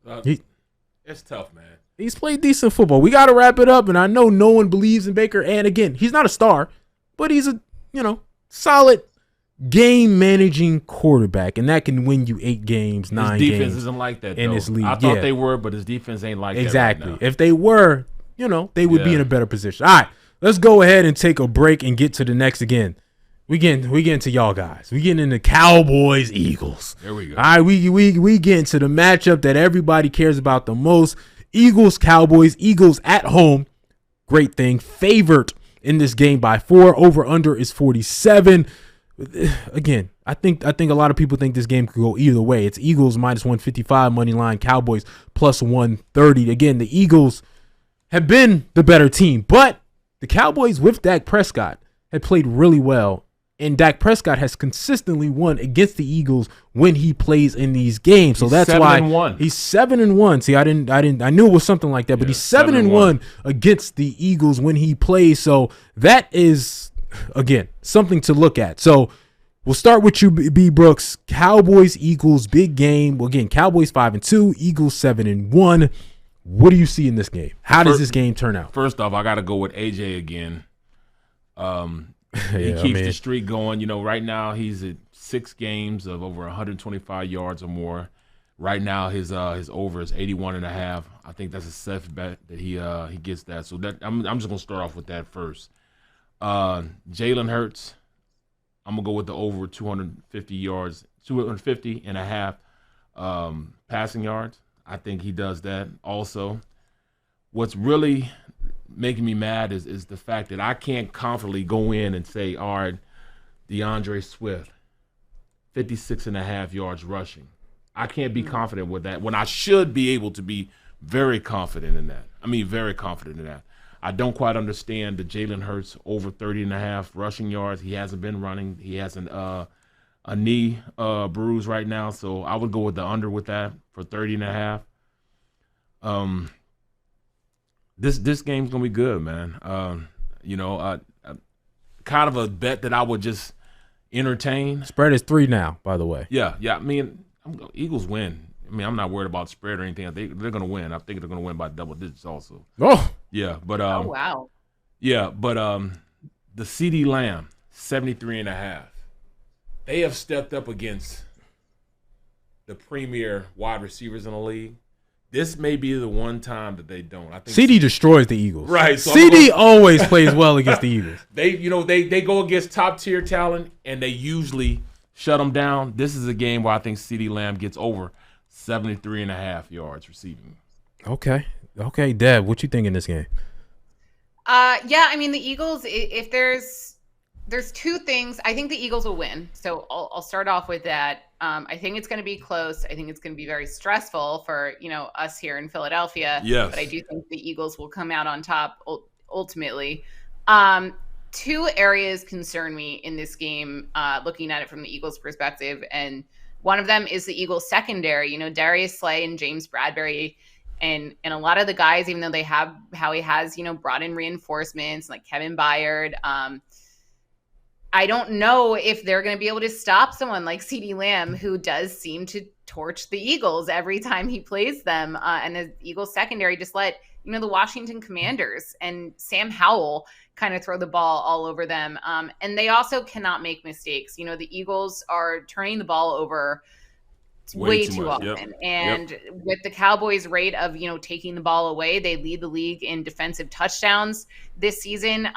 It's tough, man. He's played decent football. We got to wrap it up, and I know no one believes in Baker. And, again, he's not a star, but he's a, solid game-managing quarterback, and that can win you 8 games, 9 games. His defense isn't like that, in though. this league. I thought they were, but his defense ain't like exactly. that right now. If they were, they would be in a better position. All right, let's go ahead and take a break and get to the next again. We getting to y'all guys. We getting into Cowboys, Eagles. There we go. All right, we get into the matchup that everybody cares about the most. Eagles, Cowboys, Eagles at home. Great thing. Favored in this game by 4. Over under is 47. Again, I think a lot of people think this game could go either way. It's Eagles minus 155 money line, Cowboys plus 130. Again, the Eagles have been the better team, but the Cowboys with Dak Prescott had played really well. And Dak Prescott has consistently won against the Eagles when he plays in these games. So that's why he's 7-1. See, I knew it was something like that, but he's 7-1 against the Eagles when he plays. So that is, again, something to look at. So we'll start with you, B. Brooks. Cowboys, Eagles, big game. Well, again, Cowboys 5-2, Eagles 7-1. What do you see in this game? How does this game turn out? First off, I got to go with AJ again. He keeps the streak going. Right now he's at 6 games of over 125 yards or more. Right now, his over is 81.5. I think that's a safe bet that he gets that. So that I'm just gonna start off with that first. Jalen Hurts, I'm gonna go with the over 250 yards, 250 and a half passing yards. I think he does that also. What's really making me mad is the fact that I can't confidently go in and say, all right, DeAndre Swift, 56 and a half yards rushing. I can't be confident with that when I should be able to be very confident in that. Very confident in that. I don't quite understand the Jalen Hurts over 30 and a half rushing yards. He hasn't been running. He has a knee bruise right now, so I would go with the under with that for 30 and a half. This game's gonna be good, man. Kind of a bet that I would just entertain. Spread is 3 now, by the way. Yeah. Eagles win. I'm not worried about spread or anything. They're gonna win. I think they're gonna win by double digits also. Oh, yeah, but oh wow. Yeah, but the CeeDee Lamb 73 and a half. They have stepped up against the premier wide receivers in the league. This may be the one time that they don't. I think CeeDee destroys the Eagles. Right. So CeeDee always plays well against the Eagles. They go against top tier talent and they usually shut them down. This is a game where I think CeeDee Lamb gets over 73 and a half yards receiving. Okay, Dev, what you think in this game? The Eagles. If there's 2 things, I think the Eagles will win. So I'll start off with that. I think it's going to be close. I think it's going to be very stressful for us here in Philadelphia. Yes. But I do think the Eagles will come out on top ultimately. 2 areas concern me in this game, looking at it from the Eagles' perspective, and one of them is the Eagles' secondary. Darius Slay and James Bradbury, and a lot of the guys, even though they have Howie has brought in reinforcements like Kevin Byard. I don't know if they're going to be able to stop someone like CeeDee Lamb, who does seem to torch the Eagles every time he plays them. And the Eagles secondary just let, the Washington Commanders and Sam Howell kind of throw the ball all over them. And they also cannot make mistakes. The Eagles are turning the ball over way too often. Yep. And with the Cowboys' rate of, taking the ball away, they lead the league in defensive touchdowns this season.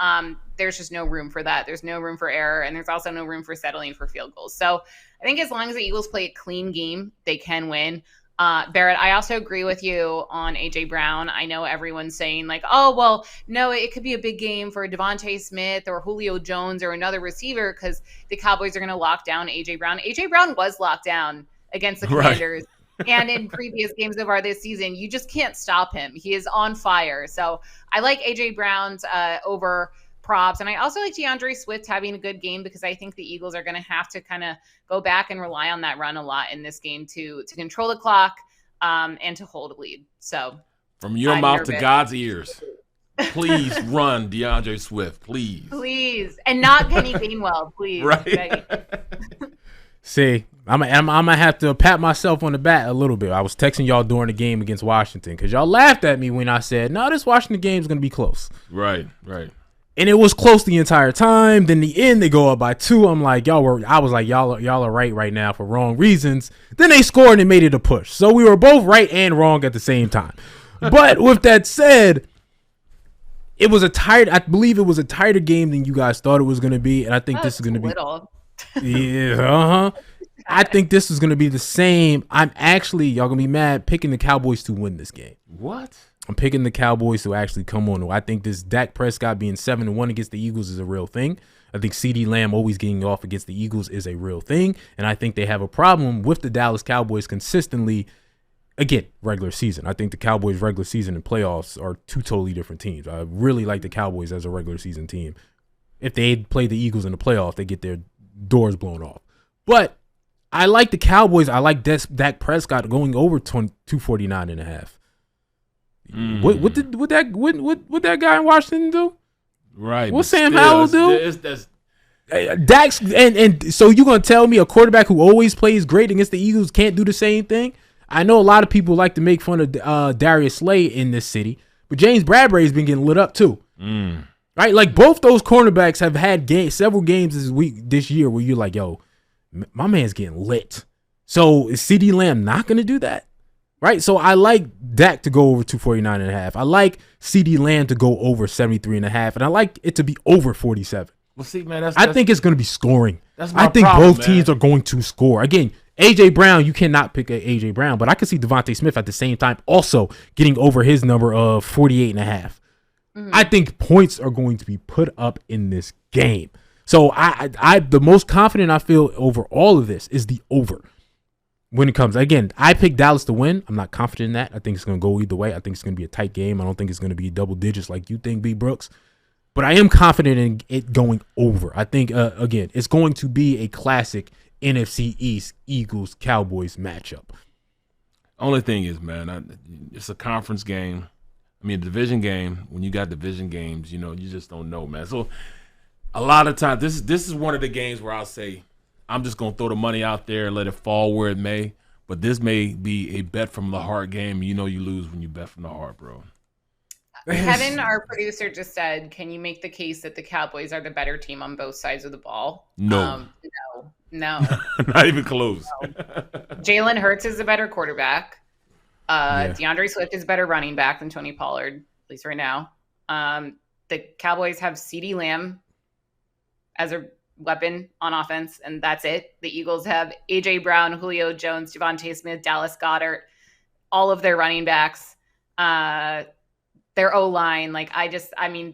There's just no room for that. There's no room for error, and there's also no room for settling for field goals. So I think as long as the Eagles play a clean game, they can win. Barrett, I also agree with you on A.J. Brown. I know everyone's saying like, oh, well, no, it could be a big game for Devontae Smith or Julio Jones or another receiver because the Cowboys are going to lock down A.J. Brown. A.J. Brown was locked down against the Commanders. Right. And in previous games so far this season, you just can't stop him. He is on fire. So I like A.J. Brown's over props. And I also like DeAndre Swift having a good game because I think the Eagles are going to have to kind of go back and rely on that run a lot in this game to control the clock and to hold a lead. So from your mouth to God's ears, please run DeAndre Swift, please. Please. And not Kenny Gainwell, please. Right. See, I'm gonna have to pat myself on the back a little bit. I was texting y'all during the game against Washington because y'all laughed at me when I said, no, this Washington game is going to be close. Right. And it was close the entire time. Then the end, they go up by 2. I'm like, y'all are right now for wrong reasons. Then they scored and made it a push. So we were both right and wrong at the same time. But with that said, I believe it was a tighter game than you guys thought it was going to be. And I think this is going to be. Yeah, I think this is going to be the same. I'm actually, y'all going to be mad, picking the Cowboys to win this game. What? I'm picking the Cowboys to actually come on. I think this Dak Prescott being 7-1 against the Eagles is a real thing. I think CeeDee Lamb always getting off against the Eagles is a real thing. And I think they have a problem with the Dallas Cowboys consistently. Again, regular season. I think the Cowboys regular season and playoffs are 2 totally different teams. I really like the Cowboys as a regular season team. If they play the Eagles in the playoffs, they get their doors blown off. But I like the Cowboys. I like Dak Prescott going over 249 and a half. What that guy in Washington do? Right. What Sam Howell do? That's Dax and so you gonna tell me a quarterback who always plays great against the Eagles can't do the same thing? I know a lot of people like to make fun of Darius Slay in this city, but James Bradbury has been getting lit up too. Right? Like both those cornerbacks have had several games this year where you're like, yo, my man's getting lit. So is CeeDee Lamb not going to do that? Right? So I like Dak to go over 249.5. I like CeeDee Lamb to go over 73.5. And I like it to be over 47. Well, see, man, I think it's going to be scoring. That's my I think problem, both teams are going to score. Again, A.J. Brown, you cannot pick a A.J. Brown, but I could see Devontae Smith at the same time also getting over his number of 48.5. Mm-hmm. I think points are going to be put up in this game. So I the most confident I feel over all of this is the over. When it comes, again, I picked Dallas to win. I'm not confident in that. I think it's going to go either way. I think it's going to be a tight game. I don't think it's going to be double digits like you think, B. Brooks. But I am confident in it going over. I think, again, it's going to be a classic NFC East Eagles-Cowboys matchup. Only thing is, man, it's a conference game. I mean, a division game. When you got division games, you just don't know, man. So a lot of times, this is one of the games where I'll say, I'm just going to throw the money out there and let it fall where it may. But this may be a bet from the heart game. You lose when you bet from the heart, bro. Kevin, our producer, just said, can you make the case that the Cowboys are the better team on both sides of the ball? No. No. Not even close. No. Jalen Hurts is a better quarterback. DeAndre Swift is a better running back than Tony Pollard, at least right now. The Cowboys have CeeDee Lamb as a weapon on offense, and that's it. The Eagles have A.J. Brown, Julio Jones, Devontae Smith, Dallas Goedert, all of their running backs. Their O-line,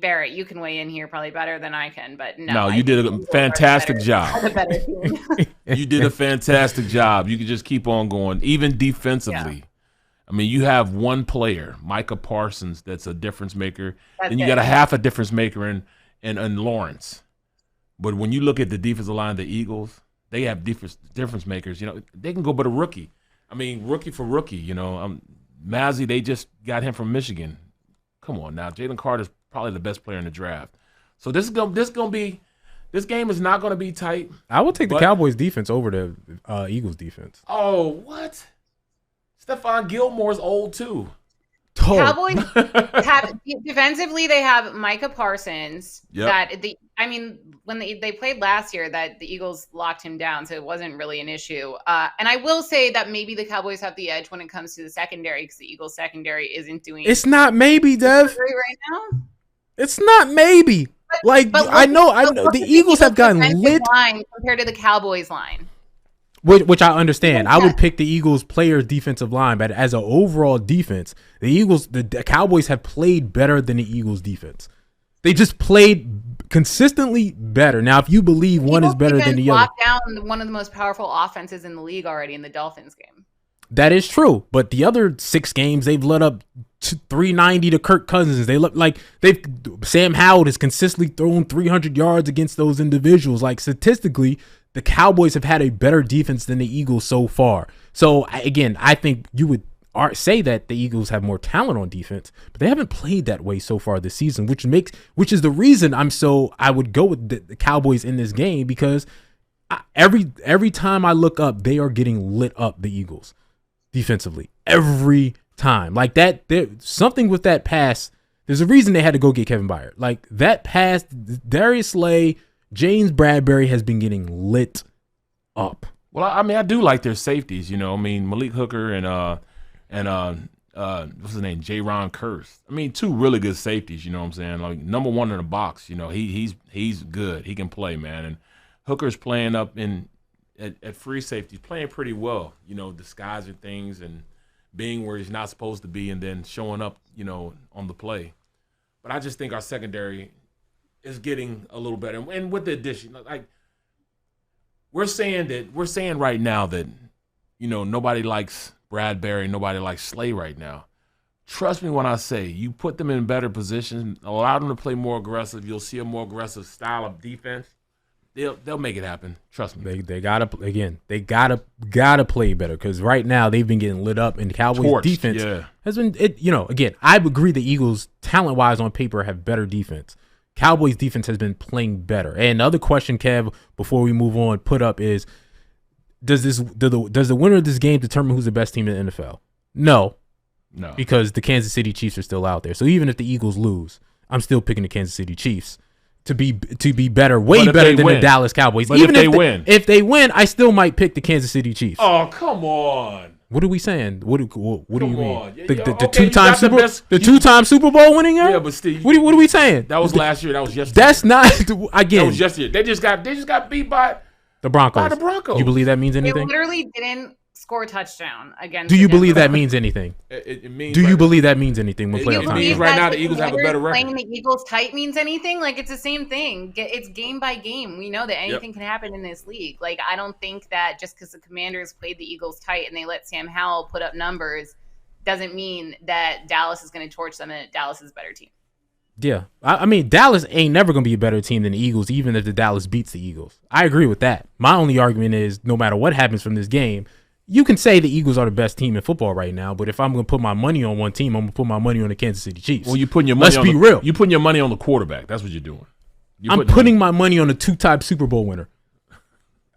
Barrett, you can weigh in here probably better than I can, but no. No, you did a fantastic job. You did a fantastic job. You can just keep on going, even defensively. Yeah. I mean, you have one player, Micah Parsons, that's a difference maker. Then you got a half a difference maker in Lawrence. But when you look at the defensive line of the Eagles, they have difference makers. They can go but a rookie. I mean, rookie for rookie. Mazzy, they just got him from Michigan. Come on now, Jalen Carter's probably the best player in the draft. So this game is not going to be tight. I will take the Cowboys defense over the Eagles defense. Oh, what? Stephon Gilmore's old too. Cowboys have defensively, they have Micah Parsons. Yep. When they played last year, that the Eagles locked him down, so it wasn't really an issue. And I will say that maybe the Cowboys have the edge when it comes to the secondary, because the Eagles secondary isn't doing. It's not maybe, Dev. Right now. It's not maybe. I know. The Eagles have gotten lit line compared to the Cowboys line. Which I understand. I would pick the Eagles players defensive line, but as an overall defense, the Cowboys have played better than the Eagles defense. They just played consistently better. Now, if you believe one is better than the other, locked down one of the most powerful offenses in the league already in the Dolphins game. That is true, but the other 6 games they've let up 390 to Kirk Cousins. Sam Howell has consistently thrown 300 yards against those individuals. Like, statistically, the Cowboys have had a better defense than the Eagles so far. So again, I think you would say that the Eagles have more talent on defense, but they haven't played that way so far this season, which is the reason I would go with the Cowboys in this game, because every time I look up, they are getting lit up, the Eagles defensively, every time. Like that, there's something with that pass. There's a reason they had to go get Kevin Byard. Like that pass, Darius Slay, James Bradbury has been getting lit up. Well, I do like their safeties. Malik Hooker and what's his name, J-Ron Curse. 2 really good safeties. You know what I'm saying? Like number 1 in the box. He's good. He can play, man. And Hooker's playing up at free safety, playing pretty well. Disguising things and being where he's not supposed to be, and then showing up, on the play. But I just think our secondary is getting a little better, and with the addition, like we're saying right now that nobody likes Bradbury, nobody likes Slay right now. Trust me when I say you put them in better positions, allow them to play more aggressive. You'll see a more aggressive style of defense. They'll make it happen. Trust me. They gotta play better, because right now they've been getting lit up, and the Cowboys defense has been again, I agree the Eagles talent wise on paper have better defense. Cowboys defense has been playing better. And the other question, Kev, before we move on, put up is, does the winner of this game determine who's the best team in the NFL? No, because the Kansas City Chiefs are still out there. So even if the Eagles lose, I'm still picking the Kansas City Chiefs, to be better, way better than the Dallas Cowboys. But even if they win, I still might pick the Kansas City Chiefs. Oh, come on. What are we saying? What do you mean? The two-time two-time Super Bowl winning year? Yeah, but Steve, what are we saying? That was last year. That was yesterday. That's not again. That was yesterday. They just got beat by the Broncos. By the Broncos. You believe that means anything? They literally didn't score a touchdown against. Do you believe that means anything? It means. Do you believe that means anything when playoff time? It means right now the Eagles have a better record. Playing the Eagles tight means anything? Like, it's the same thing. It's game by game. We know that anything can happen in this league. Like, I don't think that just because the Commanders played the Eagles tight and they let Sam Howell put up numbers doesn't mean that Dallas is going to torch them and that Dallas is a better team. Yeah. I mean, Dallas ain't never going to be a better team than the Eagles, even if the Dallas beats the Eagles. I agree with that. My only argument is no matter what happens from this game, you can say the Eagles are the best team in football right now, but if I'm going to put my money on one team, I'm going to put my money on the Kansas City Chiefs. Well, you're putting your money real. You're putting your money on the quarterback. That's what you're doing. I'm putting my money on a two-time Super Bowl winner.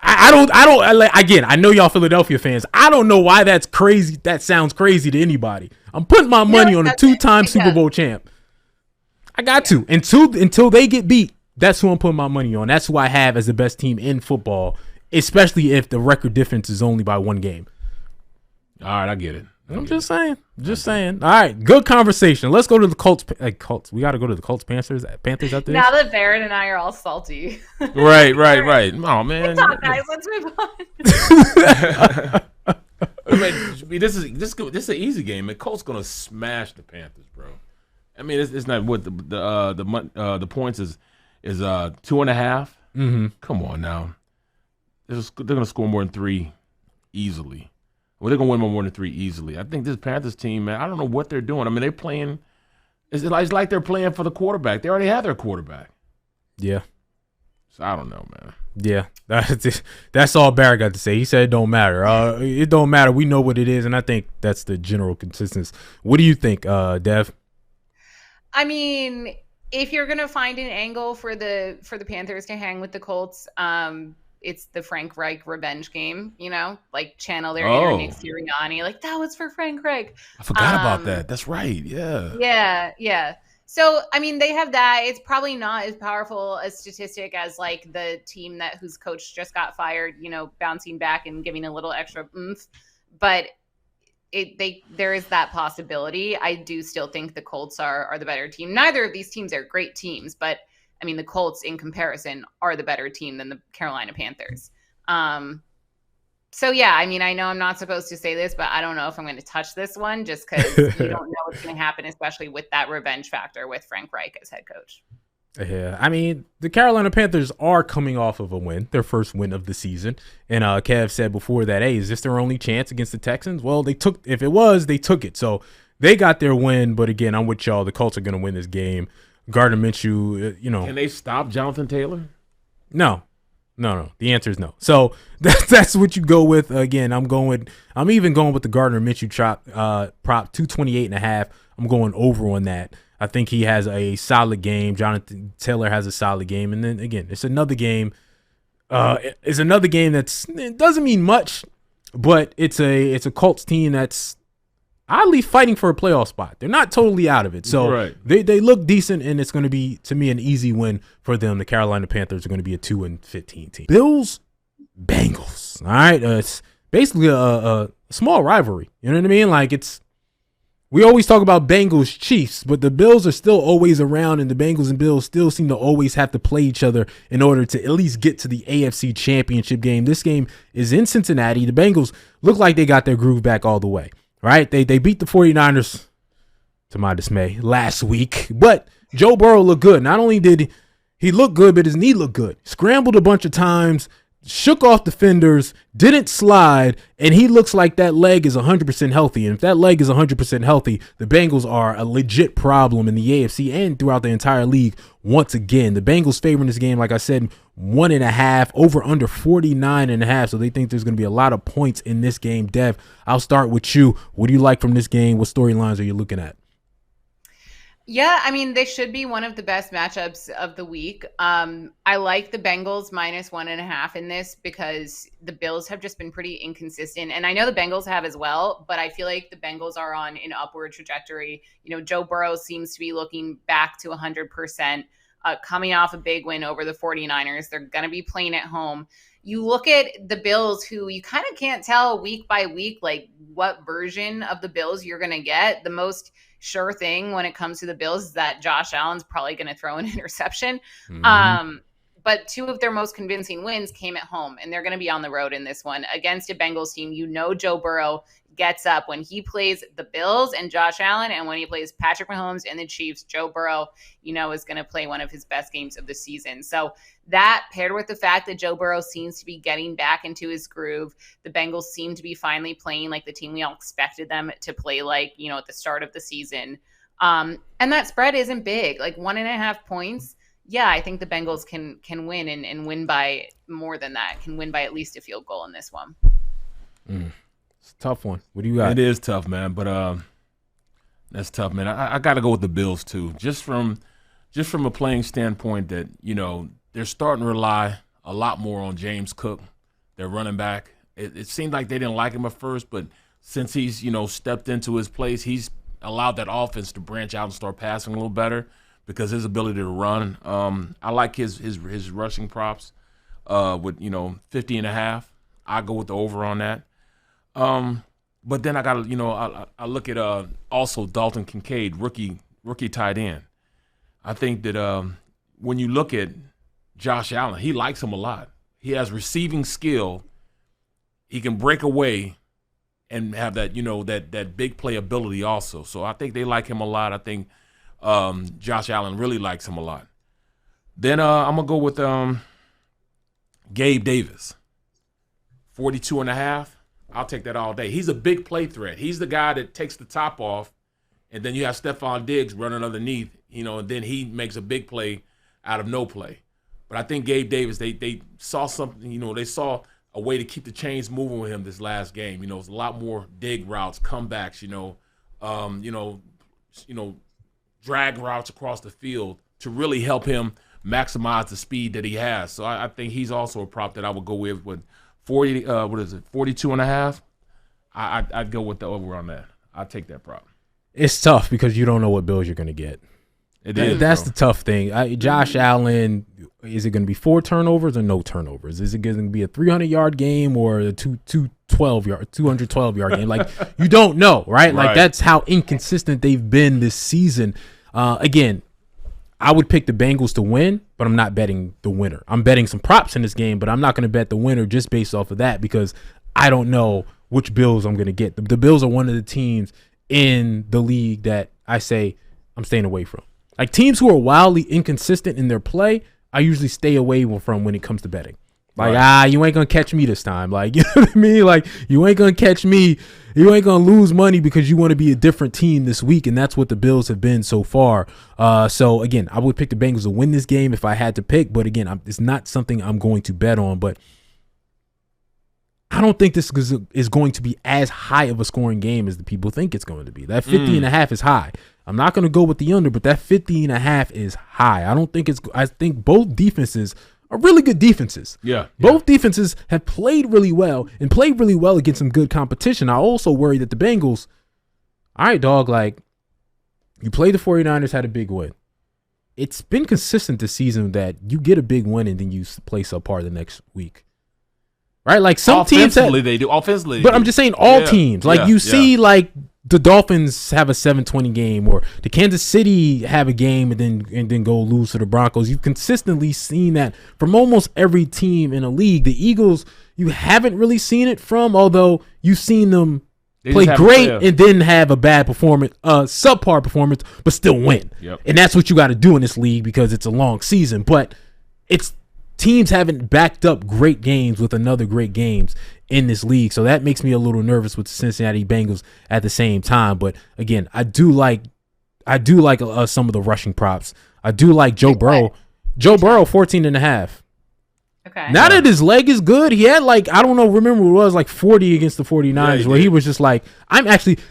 I know y'all Philadelphia fans. I don't know why that's crazy. That sounds crazy to anybody. I'm putting my money on a two-time Super Bowl champ. I got to. Until they get beat, that's who I'm putting my money on. That's who I have as the best team in football, especially if the record difference is only by one game. All right, I get it. I'm just saying. All right, good conversation. Let's go to the Colts. Colts. We got to go to the Colts Panthers out there. Now that Barrett and I are all salty. Right. Oh man. Good talk, guys. Let's move on. I mean, this is an easy game. The Colts gonna smash the Panthers, bro. I mean, it's not what the points is 2.5. Mm-hmm. Come on now, they're gonna score more than 3 easily. Well, they're gonna win more than 3 easily. I think this Panthers team, man, I don't know what they're doing. I mean, they're playing. It's like they're playing for the quarterback. They already have their quarterback. Yeah. So I don't know, man. Yeah, that's all Barrett got to say. He said it don't matter. It don't matter. We know what it is, and I think that's the general consensus. What do you think, Dev? I mean, if you're gonna find an angle for the Panthers to hang with the Colts, it's the Frank Reich revenge game. You know, like channel their inner Nick Sirianni. Like, that was for Frank Reich. I forgot about that. That's right. Yeah. Yeah. So, I mean, they have that. It's probably not as powerful a statistic as like the team whose coach just got fired, you know, bouncing back and giving a little extra oomph. But there is that possibility. I do still think the Colts are the better team. Neither of these teams are great teams, but I mean, the Colts in comparison are the better team than the Carolina Panthers. So yeah, I mean, I know I'm not supposed to say this, but I don't know if I'm going to touch this one just because you don't know what's going to happen, especially with that revenge factor with Frank Reich as head coach. Yeah, I mean, the Carolina Panthers are coming off of a win, their first win of the season. And Kev said before that, hey, is this their only chance against the Texans? Well, they took it. So they got their win. But again, I'm with y'all. The Colts are going to win this game. Gardner Minshew, Can they stop Jonathan Taylor? No. The answer is no. So that's what you go with. Again, I'm even going with the Gardner Minshew prop 228.5. I'm going over on that. I think he has a solid game. Jonathan Taylor has a solid game. And then again, it's another game. It doesn't mean much, but it's a Colts team that's oddly fighting for a playoff spot. They're not totally out of it. So they look decent, and it's going to be, to me, an easy win for them. The Carolina Panthers are going to be a 2-15 team. Bills, Bengals. All right. It's basically a small rivalry. You know what I mean? Like, we always talk about Bengals Chiefs, but the Bills are still always around, and the Bengals and Bills still seem to always have to play each other in order to at least get to the AFC Championship game. This game is in Cincinnati. The Bengals look like they got their groove back all the way. Right? They beat the 49ers, to my dismay, last week. But Joe Burrow looked good. Not only did he look good, but his knee looked good. Scrambled a bunch of times, shook off defenders, didn't slide, and he looks like that leg is 100% healthy. And if that leg is 100% healthy, the Bengals are a legit problem in the AFC and throughout the entire league once again. The Bengals favoring this game, like I said, 1.5, over under 49.5. So they think there's going to be a lot of points in this game. Dev, I'll start with you. What do you like from this game? What storylines are you looking at? Yeah, I mean, they should be one of the best matchups of the week. I like the Bengals -1.5 in this because the Bills have just been pretty inconsistent. And I know the Bengals have as well, but I feel like the Bengals are on an upward trajectory. You know, Joe Burrow seems to be looking back to 100%. coming off a big win over the 49ers. They're going to be playing at home. You look at the Bills, who you kind of can't tell week by week, like what version of the Bills you're going to get. The most sure thing when it comes to the Bills is that Josh Allen's probably going to throw an interception. But two of their most convincing wins came at home, and they're going to be on the road in this one against a Bengals team. Joe Burrow gets up when he plays the Bills and Josh Allen, and when he plays Patrick Mahomes and the Chiefs. Joe Burrow, is going to play one of his best games of the season. So that, paired with the fact that Joe Burrow seems to be getting back into his groove, the Bengals seem to be finally playing like the team we all expected them to play like, at the start of the season. And that spread isn't big, like 1.5 points. Yeah, I think the Bengals can win and win by more than that, can win by at least a field goal in this one. It's a tough one. What do you got? It is tough, man, but that's tough, man. I got to go with the Bills too, just from a playing standpoint that, they're starting to rely a lot more on James Cook, their running back. It seemed like they didn't like him at first, but since he's, stepped into his place, he's allowed that offense to branch out and start passing a little better because his ability to run. I like his rushing props with, 50.5. I go with the over on that. But then I got to, I look at also Dalton Kincaid, rookie tight end. I think that when you look at Josh Allen, he likes him a lot. He has receiving skill. He can break away and have that, that big play ability also. So I think they like him a lot. I think Josh Allen really likes him a lot. Then I'm going to go with Gabe Davis, 42.5. I'll take that all day. He's a big play threat. He's the guy that takes the top off, and then you have Stephon Diggs running underneath, and then he makes a big play out of no play. But I think Gabe Davis, they saw something, they saw a way to keep the chains moving with him this last game. It was a lot more dig routes, comebacks, drag routes across the field to really help him maximize the speed that he has. So I think he's also a prop that I would go with 42.5. I'd go with the over on that. I'd take that prop. It's tough because you don't know what Bills you're going to get. That's the tough thing. Josh Allen, is it going to be 4 turnovers or no turnovers? Is it going to be a 300-yard game or a 212-yard game? Like, you don't know, right? Like, that's how inconsistent they've been this season. Again, I would pick the Bengals to win, but I'm not betting the winner. I'm betting some props in this game, but I'm not going to bet the winner just based off of that because I don't know which Bills I'm going to get. The Bills are one of the teams in the league that I say I'm staying away from. Like, teams who are wildly inconsistent in their play, I usually stay away from when it comes to betting. Like, you ain't going to catch me this time. Like, you know what I mean? Like, you ain't going to catch me. You ain't going to lose money because you want to be a different team this week, and that's what the Bills have been so far. So, again, I would pick the Bengals to win this game if I had to pick, but, again, it's not something I'm going to bet on. But I don't think this is going to be as high of a scoring game as the people think it's going to be. That 50.5 is high. I'm not going to go with the under, but that 50.5 is high. I think both defenses are really good defenses. Yeah. Both defenses have played really well and played really well against some good competition. I also worry that the Bengals, all right, dog, like, you play the 49ers, had a big win. It's been consistent this season that you get a big win and then you play subpar the next week. Right? Like, some teams they do. Offensively. But I'm just saying all teams. Like, you see, like, the Dolphins have a 7-20 game, or the Kansas City have a game and then go lose to the Broncos. You've consistently seen that from almost every team in the league. The Eagles, you haven't really seen it from, although you've seen them play great and then have a bad performance, subpar performance, but still win. Yep. And that's what you got to do in this league because it's a long season. But teams haven't backed up great games with another great games in this league. So that makes me a little nervous with the Cincinnati Bengals at the same time. But again, I do like some of the rushing props. I do like Joe Burrow. Joe Burrow, 14.5. Okay. Now that his leg is good, he had remember what it was, like 40 against the 49ers where he was just like,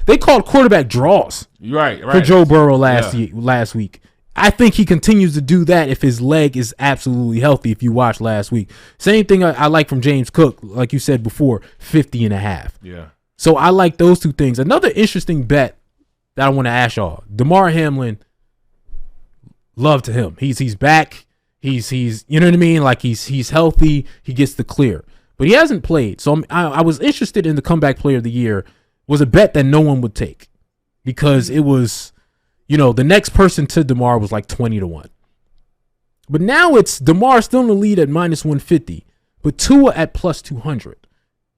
they called quarterback draws for Joe Burrow last week. I think he continues to do that if his leg is absolutely healthy, if you watched last week. Same thing I like from James Cook, like you said before, 50.5. Yeah. So I like those two things. Another interesting bet that I want to ask y'all, Damar Hamlin, love to him. He's back. He's you know what I mean? Like he's healthy. He gets the clear, but he hasn't played. So I was interested in the comeback player of the year. Was a bet that no one would take because it was, the next person to DeMar was like 20-1. But now it's DeMar still in the lead at -150, but Tua at +200.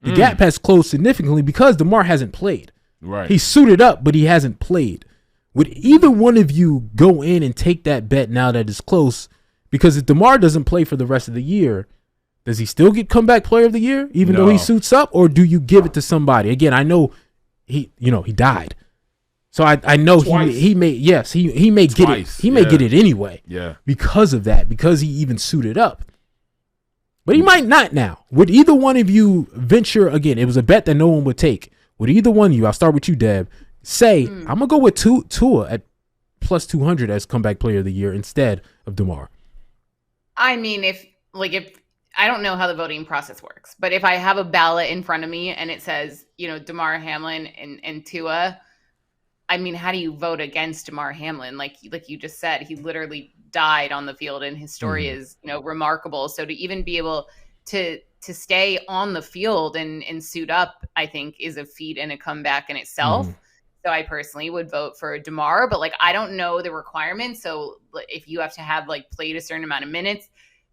The gap has closed significantly because DeMar hasn't played. Right. He's suited up, but he hasn't played. Would either one of you go in and take that bet now that it's close? Because if DeMar doesn't play for the rest of the year, does he still get comeback player of the year, even though he suits up, or do you give it to somebody? Again, I know he died. So I know he may get it. He may get it anyway. Yeah. Because of that, because he even suited up. But he might not now. Would either one of you venture, again, it was a bet that no one would take. Would either one of you, I'll start with you, Deb, say, I'm going to go with Tua at +200 as comeback player of the year instead of DeMar? I mean, if I don't know how the voting process works, but if I have a ballot in front of me and it says, DeMar Hamlin and Tua, I mean, how do you vote against DeMar Hamlin? Like you just said, he literally died on the field and his story is, remarkable. So to even be able to stay on the field and suit up, I think is a feat and a comeback in itself. So I personally would vote for DeMar, but I don't know the requirements. So if you have to have played a certain amount of minutes,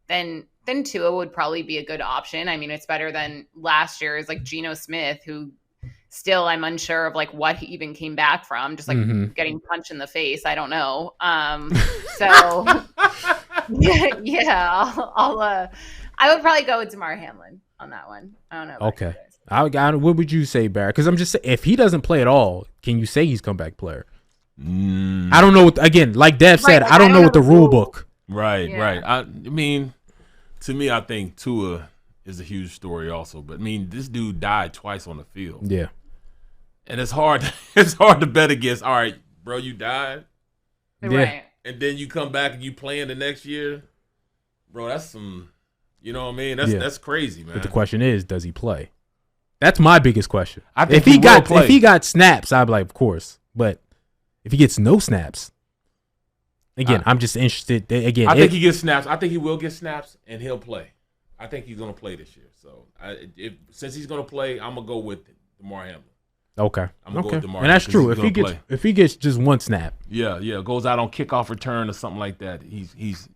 then Tua would probably be a good option. I mean, it's better than last year's Geno Smith, who still I'm unsure of what he even came back from, just getting punched in the face. I don't know. So I would probably go with DeMar Hamlin on that one. I don't know. Okay. What would you say, Barrett? Because I'm just saying, if he doesn't play at all, can you say he's comeback player? I don't know. Again, like Dev said, I don't know what the rule book. Right. I mean, to me, I think Tua is a huge story also. But I mean, this dude died twice on the field. Yeah. And it's hard to bet against, all right, bro, you died. Right. And then you come back and you playing the next year. Bro, that's some, you know what I mean? That's crazy, man. But the question is, does he play? That's my biggest question. I think if he got snaps, I'd be like, of course. But if he gets no snaps, again, I'm just interested. Again, I think he gets snaps. I think he will get snaps, and he'll play. I think he's going to play this year. So since he's going to play, I'm going to go with DeMar Hamlin. Okay. I'm going to go with DeMar and that's Hamlin true. If he gets just one snap. Yeah, goes out on kickoff return or something like that. He's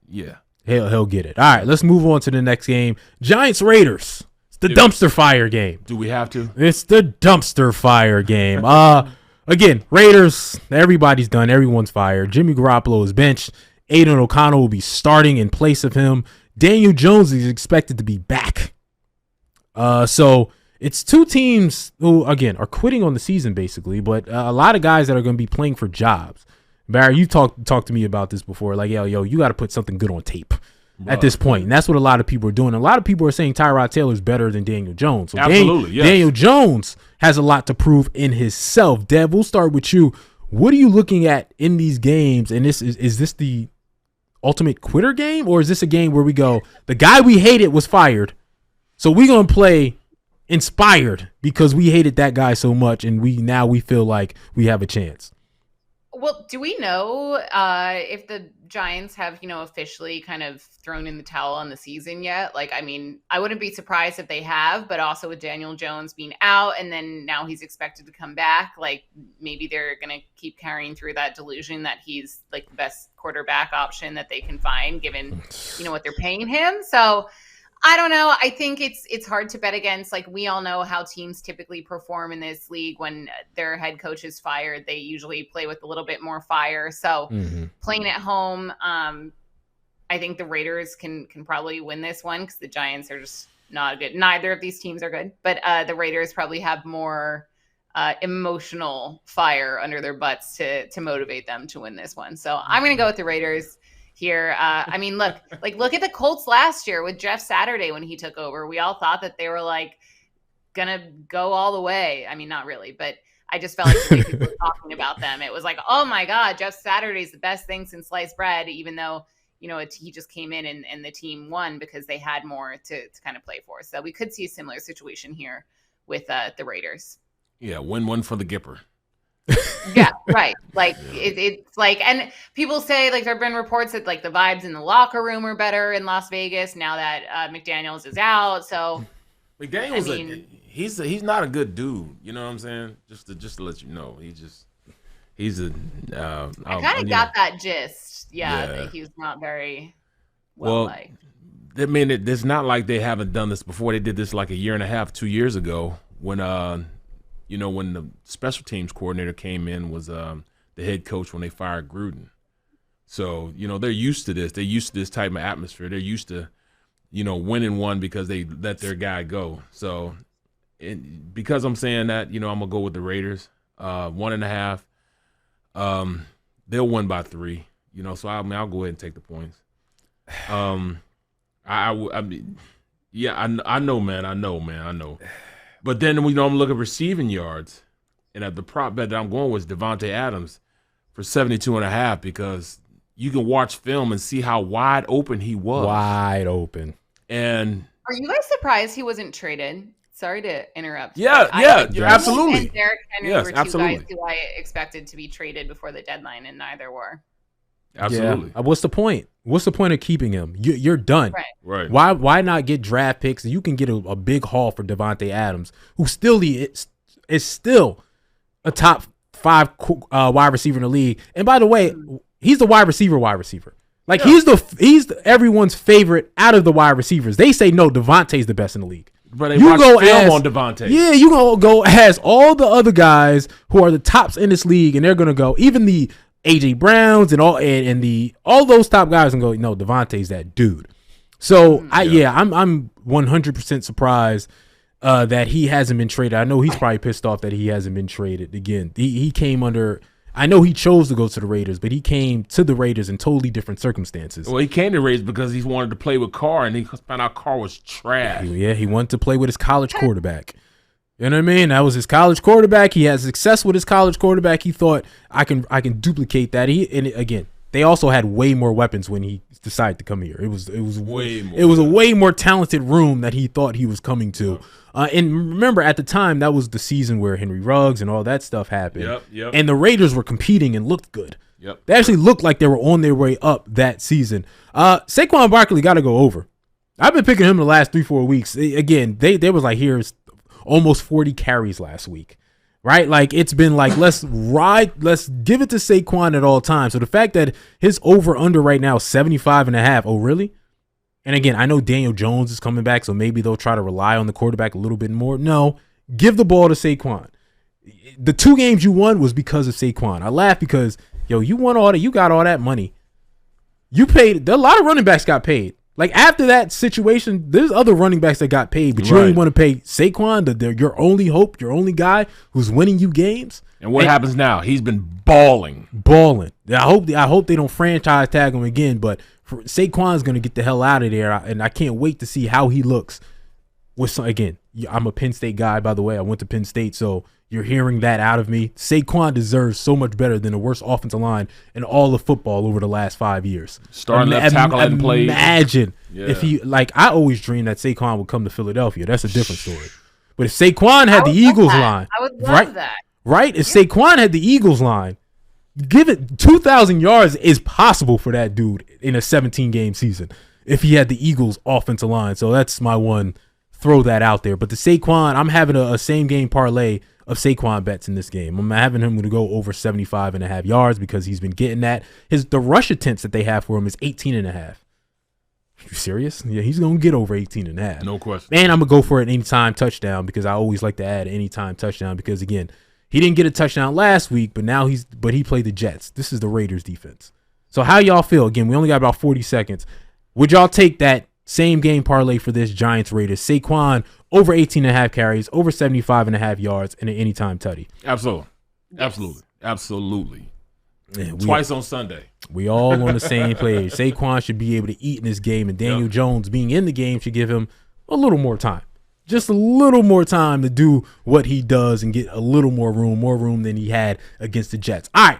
He'll get it. All right, let's move on to the next game. Giants Raiders. It's the dumpster fire game. Do we have to? It's the dumpster fire game. Again, Raiders, everybody's done. Everyone's fired. Jimmy Garoppolo is benched. Aiden O'Connell will be starting in place of him. Daniel Jones is expected to be back. So it's two teams who, again, are quitting on the season basically, but a lot of guys that are going to be playing for jobs. Barry, you talked to me about this before. Like, yo, you got to put something good on tape at this point. And that's what a lot of people are doing. A lot of people are saying Tyrod Taylor's better than Daniel Jones. So absolutely, yes. Daniel Jones has a lot to prove in himself. Dev, we'll start with you. What are you looking at in these games? And is this the ultimate quitter game, or is this a game where we go, the guy we hated was fired, so we're going to play inspired because we hated that guy so much, and we feel like we have a chance? Well, do we know if the Giants have, officially kind of thrown in the towel on the season yet? I mean, I wouldn't be surprised if they have, but also with Daniel Jones being out and then now he's expected to come back, maybe they're going to keep carrying through that delusion that he's the best quarterback option that they can find given, what they're paying him. So I don't know. I think it's hard to bet against. We all know how teams typically perform in this league when their head coach is fired. They usually play with a little bit more fire. So playing at home, I think the Raiders can probably win this one because the Giants are just not good. Neither of these teams are good, but the Raiders probably have more emotional fire under their butts to motivate them to win this one. So I'm going to go with the Raiders here. I mean, look at the Colts last year with Jeff Saturday when he took over. We all thought that they were gonna go all the way. I mean, not really, but I just felt like the way people were talking about them, it was oh my God, Jeff Saturday's the best thing since sliced bread, even though, he just came in and the team won because they had more to kind of play for. So we could see a similar situation here with the Raiders. Yeah, win-win for the Gipper. Yeah, right. Like it's like, and people say like there have been reports that like the vibes in the locker room are better in Las Vegas now that McDaniels is out. So McDaniels, I mean, he's not a good dude. You know what I'm saying? Just to let you know, he's a. I kind of got that gist. Yeah, that he's not very well liked. I mean, it's not like they haven't done this before. They did this like a year and a half, 2 years ago when when the special teams coordinator came in was the head coach when they fired Gruden. So, they're used to this. They're used to this type of atmosphere. They're used to, winning one because they let their guy go. So, because I'm saying that, I'm going to go with the Raiders. 1.5. They'll win by 3, so I'll go ahead and take the points. I mean, yeah, I know, man. I know. But then I'm looking at receiving yards, and at the prop bet that I'm going with is Devontae Adams for 72.5 because you can watch film and see how wide open he was. Wide open. And are you guys surprised he wasn't traded? Sorry to interrupt. Yeah, absolutely. And Derrick Henry Yes, were two absolutely. guys who I expected to be traded before the deadline, and neither were. Absolutely. Yeah. What's the point? What's the point of keeping him? You're done. Right. Why not get draft picks? You can get a big haul for Devontae Adams, who still is still a top 5 wide receiver in the league. And by the way, he's the wide receiver. Like he's everyone's favorite out of the wide receivers. They say no, Devontae's the best in the league. But they watch film on Devontae. Yeah, you gonna go ask all the other guys who are the tops in this league, and they're gonna go even the AJ Browns and all those top guys and go, no, Devontae's that dude. So I'm 100% surprised that he hasn't been traded. I know he's probably pissed off that he hasn't been traded again. He came under. I know he chose to go to the Raiders, but he came to the Raiders in totally different circumstances. Well, he came to the Raiders because he wanted to play with Carr, and he found out Carr was trash. He wanted to play with his college quarterback. You know what I mean? That was his college quarterback. He had success with his college quarterback. He thought I can duplicate that. They also had way more weapons when he decided to come here. It was way more. It was a way more talented room that he thought he was coming to. And remember, at the time, that was the season where Henry Ruggs and all that stuff happened. Yep. And the Raiders were competing and looked good. Yep. They actually looked like they were on their way up that season. Saquon Barkley got to go over. I've been picking him the last 3-4 weeks. Again, they was like, here's almost 40 carries last week, right? Like it's been like, let's give it to Saquon at all times. So the fact that his over under right now is 75.5. Oh, really? And again, I know Daniel Jones is coming back, so maybe they'll try to rely on the quarterback a little bit more. No, give the ball to Saquon. The 2 games you won was because of Saquon. I laugh because, you won all that. You got all that money. You paid. A lot of running backs got paid. Like after that situation, there's other running backs that got paid, but you only want to pay Saquon, your only hope, your only guy who's winning you games. And what happens now? He's been balling. I hope they don't franchise tag him again, but Saquon's going to get the hell out of there, and I can't wait to see how he looks. Again, I'm a Penn State guy, by the way. I went to Penn State, so you're hearing that out of me. Saquon deserves so much better than the worst offensive line in all of football over the last 5 years. Starting left tackle hadn't played. Imagine if I always dreamed that Saquon would come to Philadelphia. That's a different story. But if Saquon had the Eagles line, I would love that. Right? If Saquon had the Eagles line, give it 2,000 yards is possible for that dude in a 17-game season if he had the Eagles offensive line. So that's my one. Throw that out there. But the Saquon, I'm having a same-game parlay of Saquon bets in this game. I'm having him to go over 75.5 yards because he's been getting that. The rush attempts that they have for him is 18.5. You serious? Yeah, he's going to get over 18.5. No question. And I'm going to go for an anytime touchdown because I always like to add anytime touchdown because, again, he didn't get a touchdown last week, but now he played the Jets. This is the Raiders defense. So how y'all feel? Again, we only got about 40 seconds. Would y'all take that same game parlay for this Giants Raiders? Saquon over 18.5 carries, over 75.5 yards, and an anytime tutty. Absolutely. Yes. Absolutely. Yeah, Twice on Sunday. We all on the same page. Saquon should be able to eat in this game, and Daniel Jones being in the game should give him a little more time. Just a little more time to do what he does and get a little more room than he had against the Jets. All right.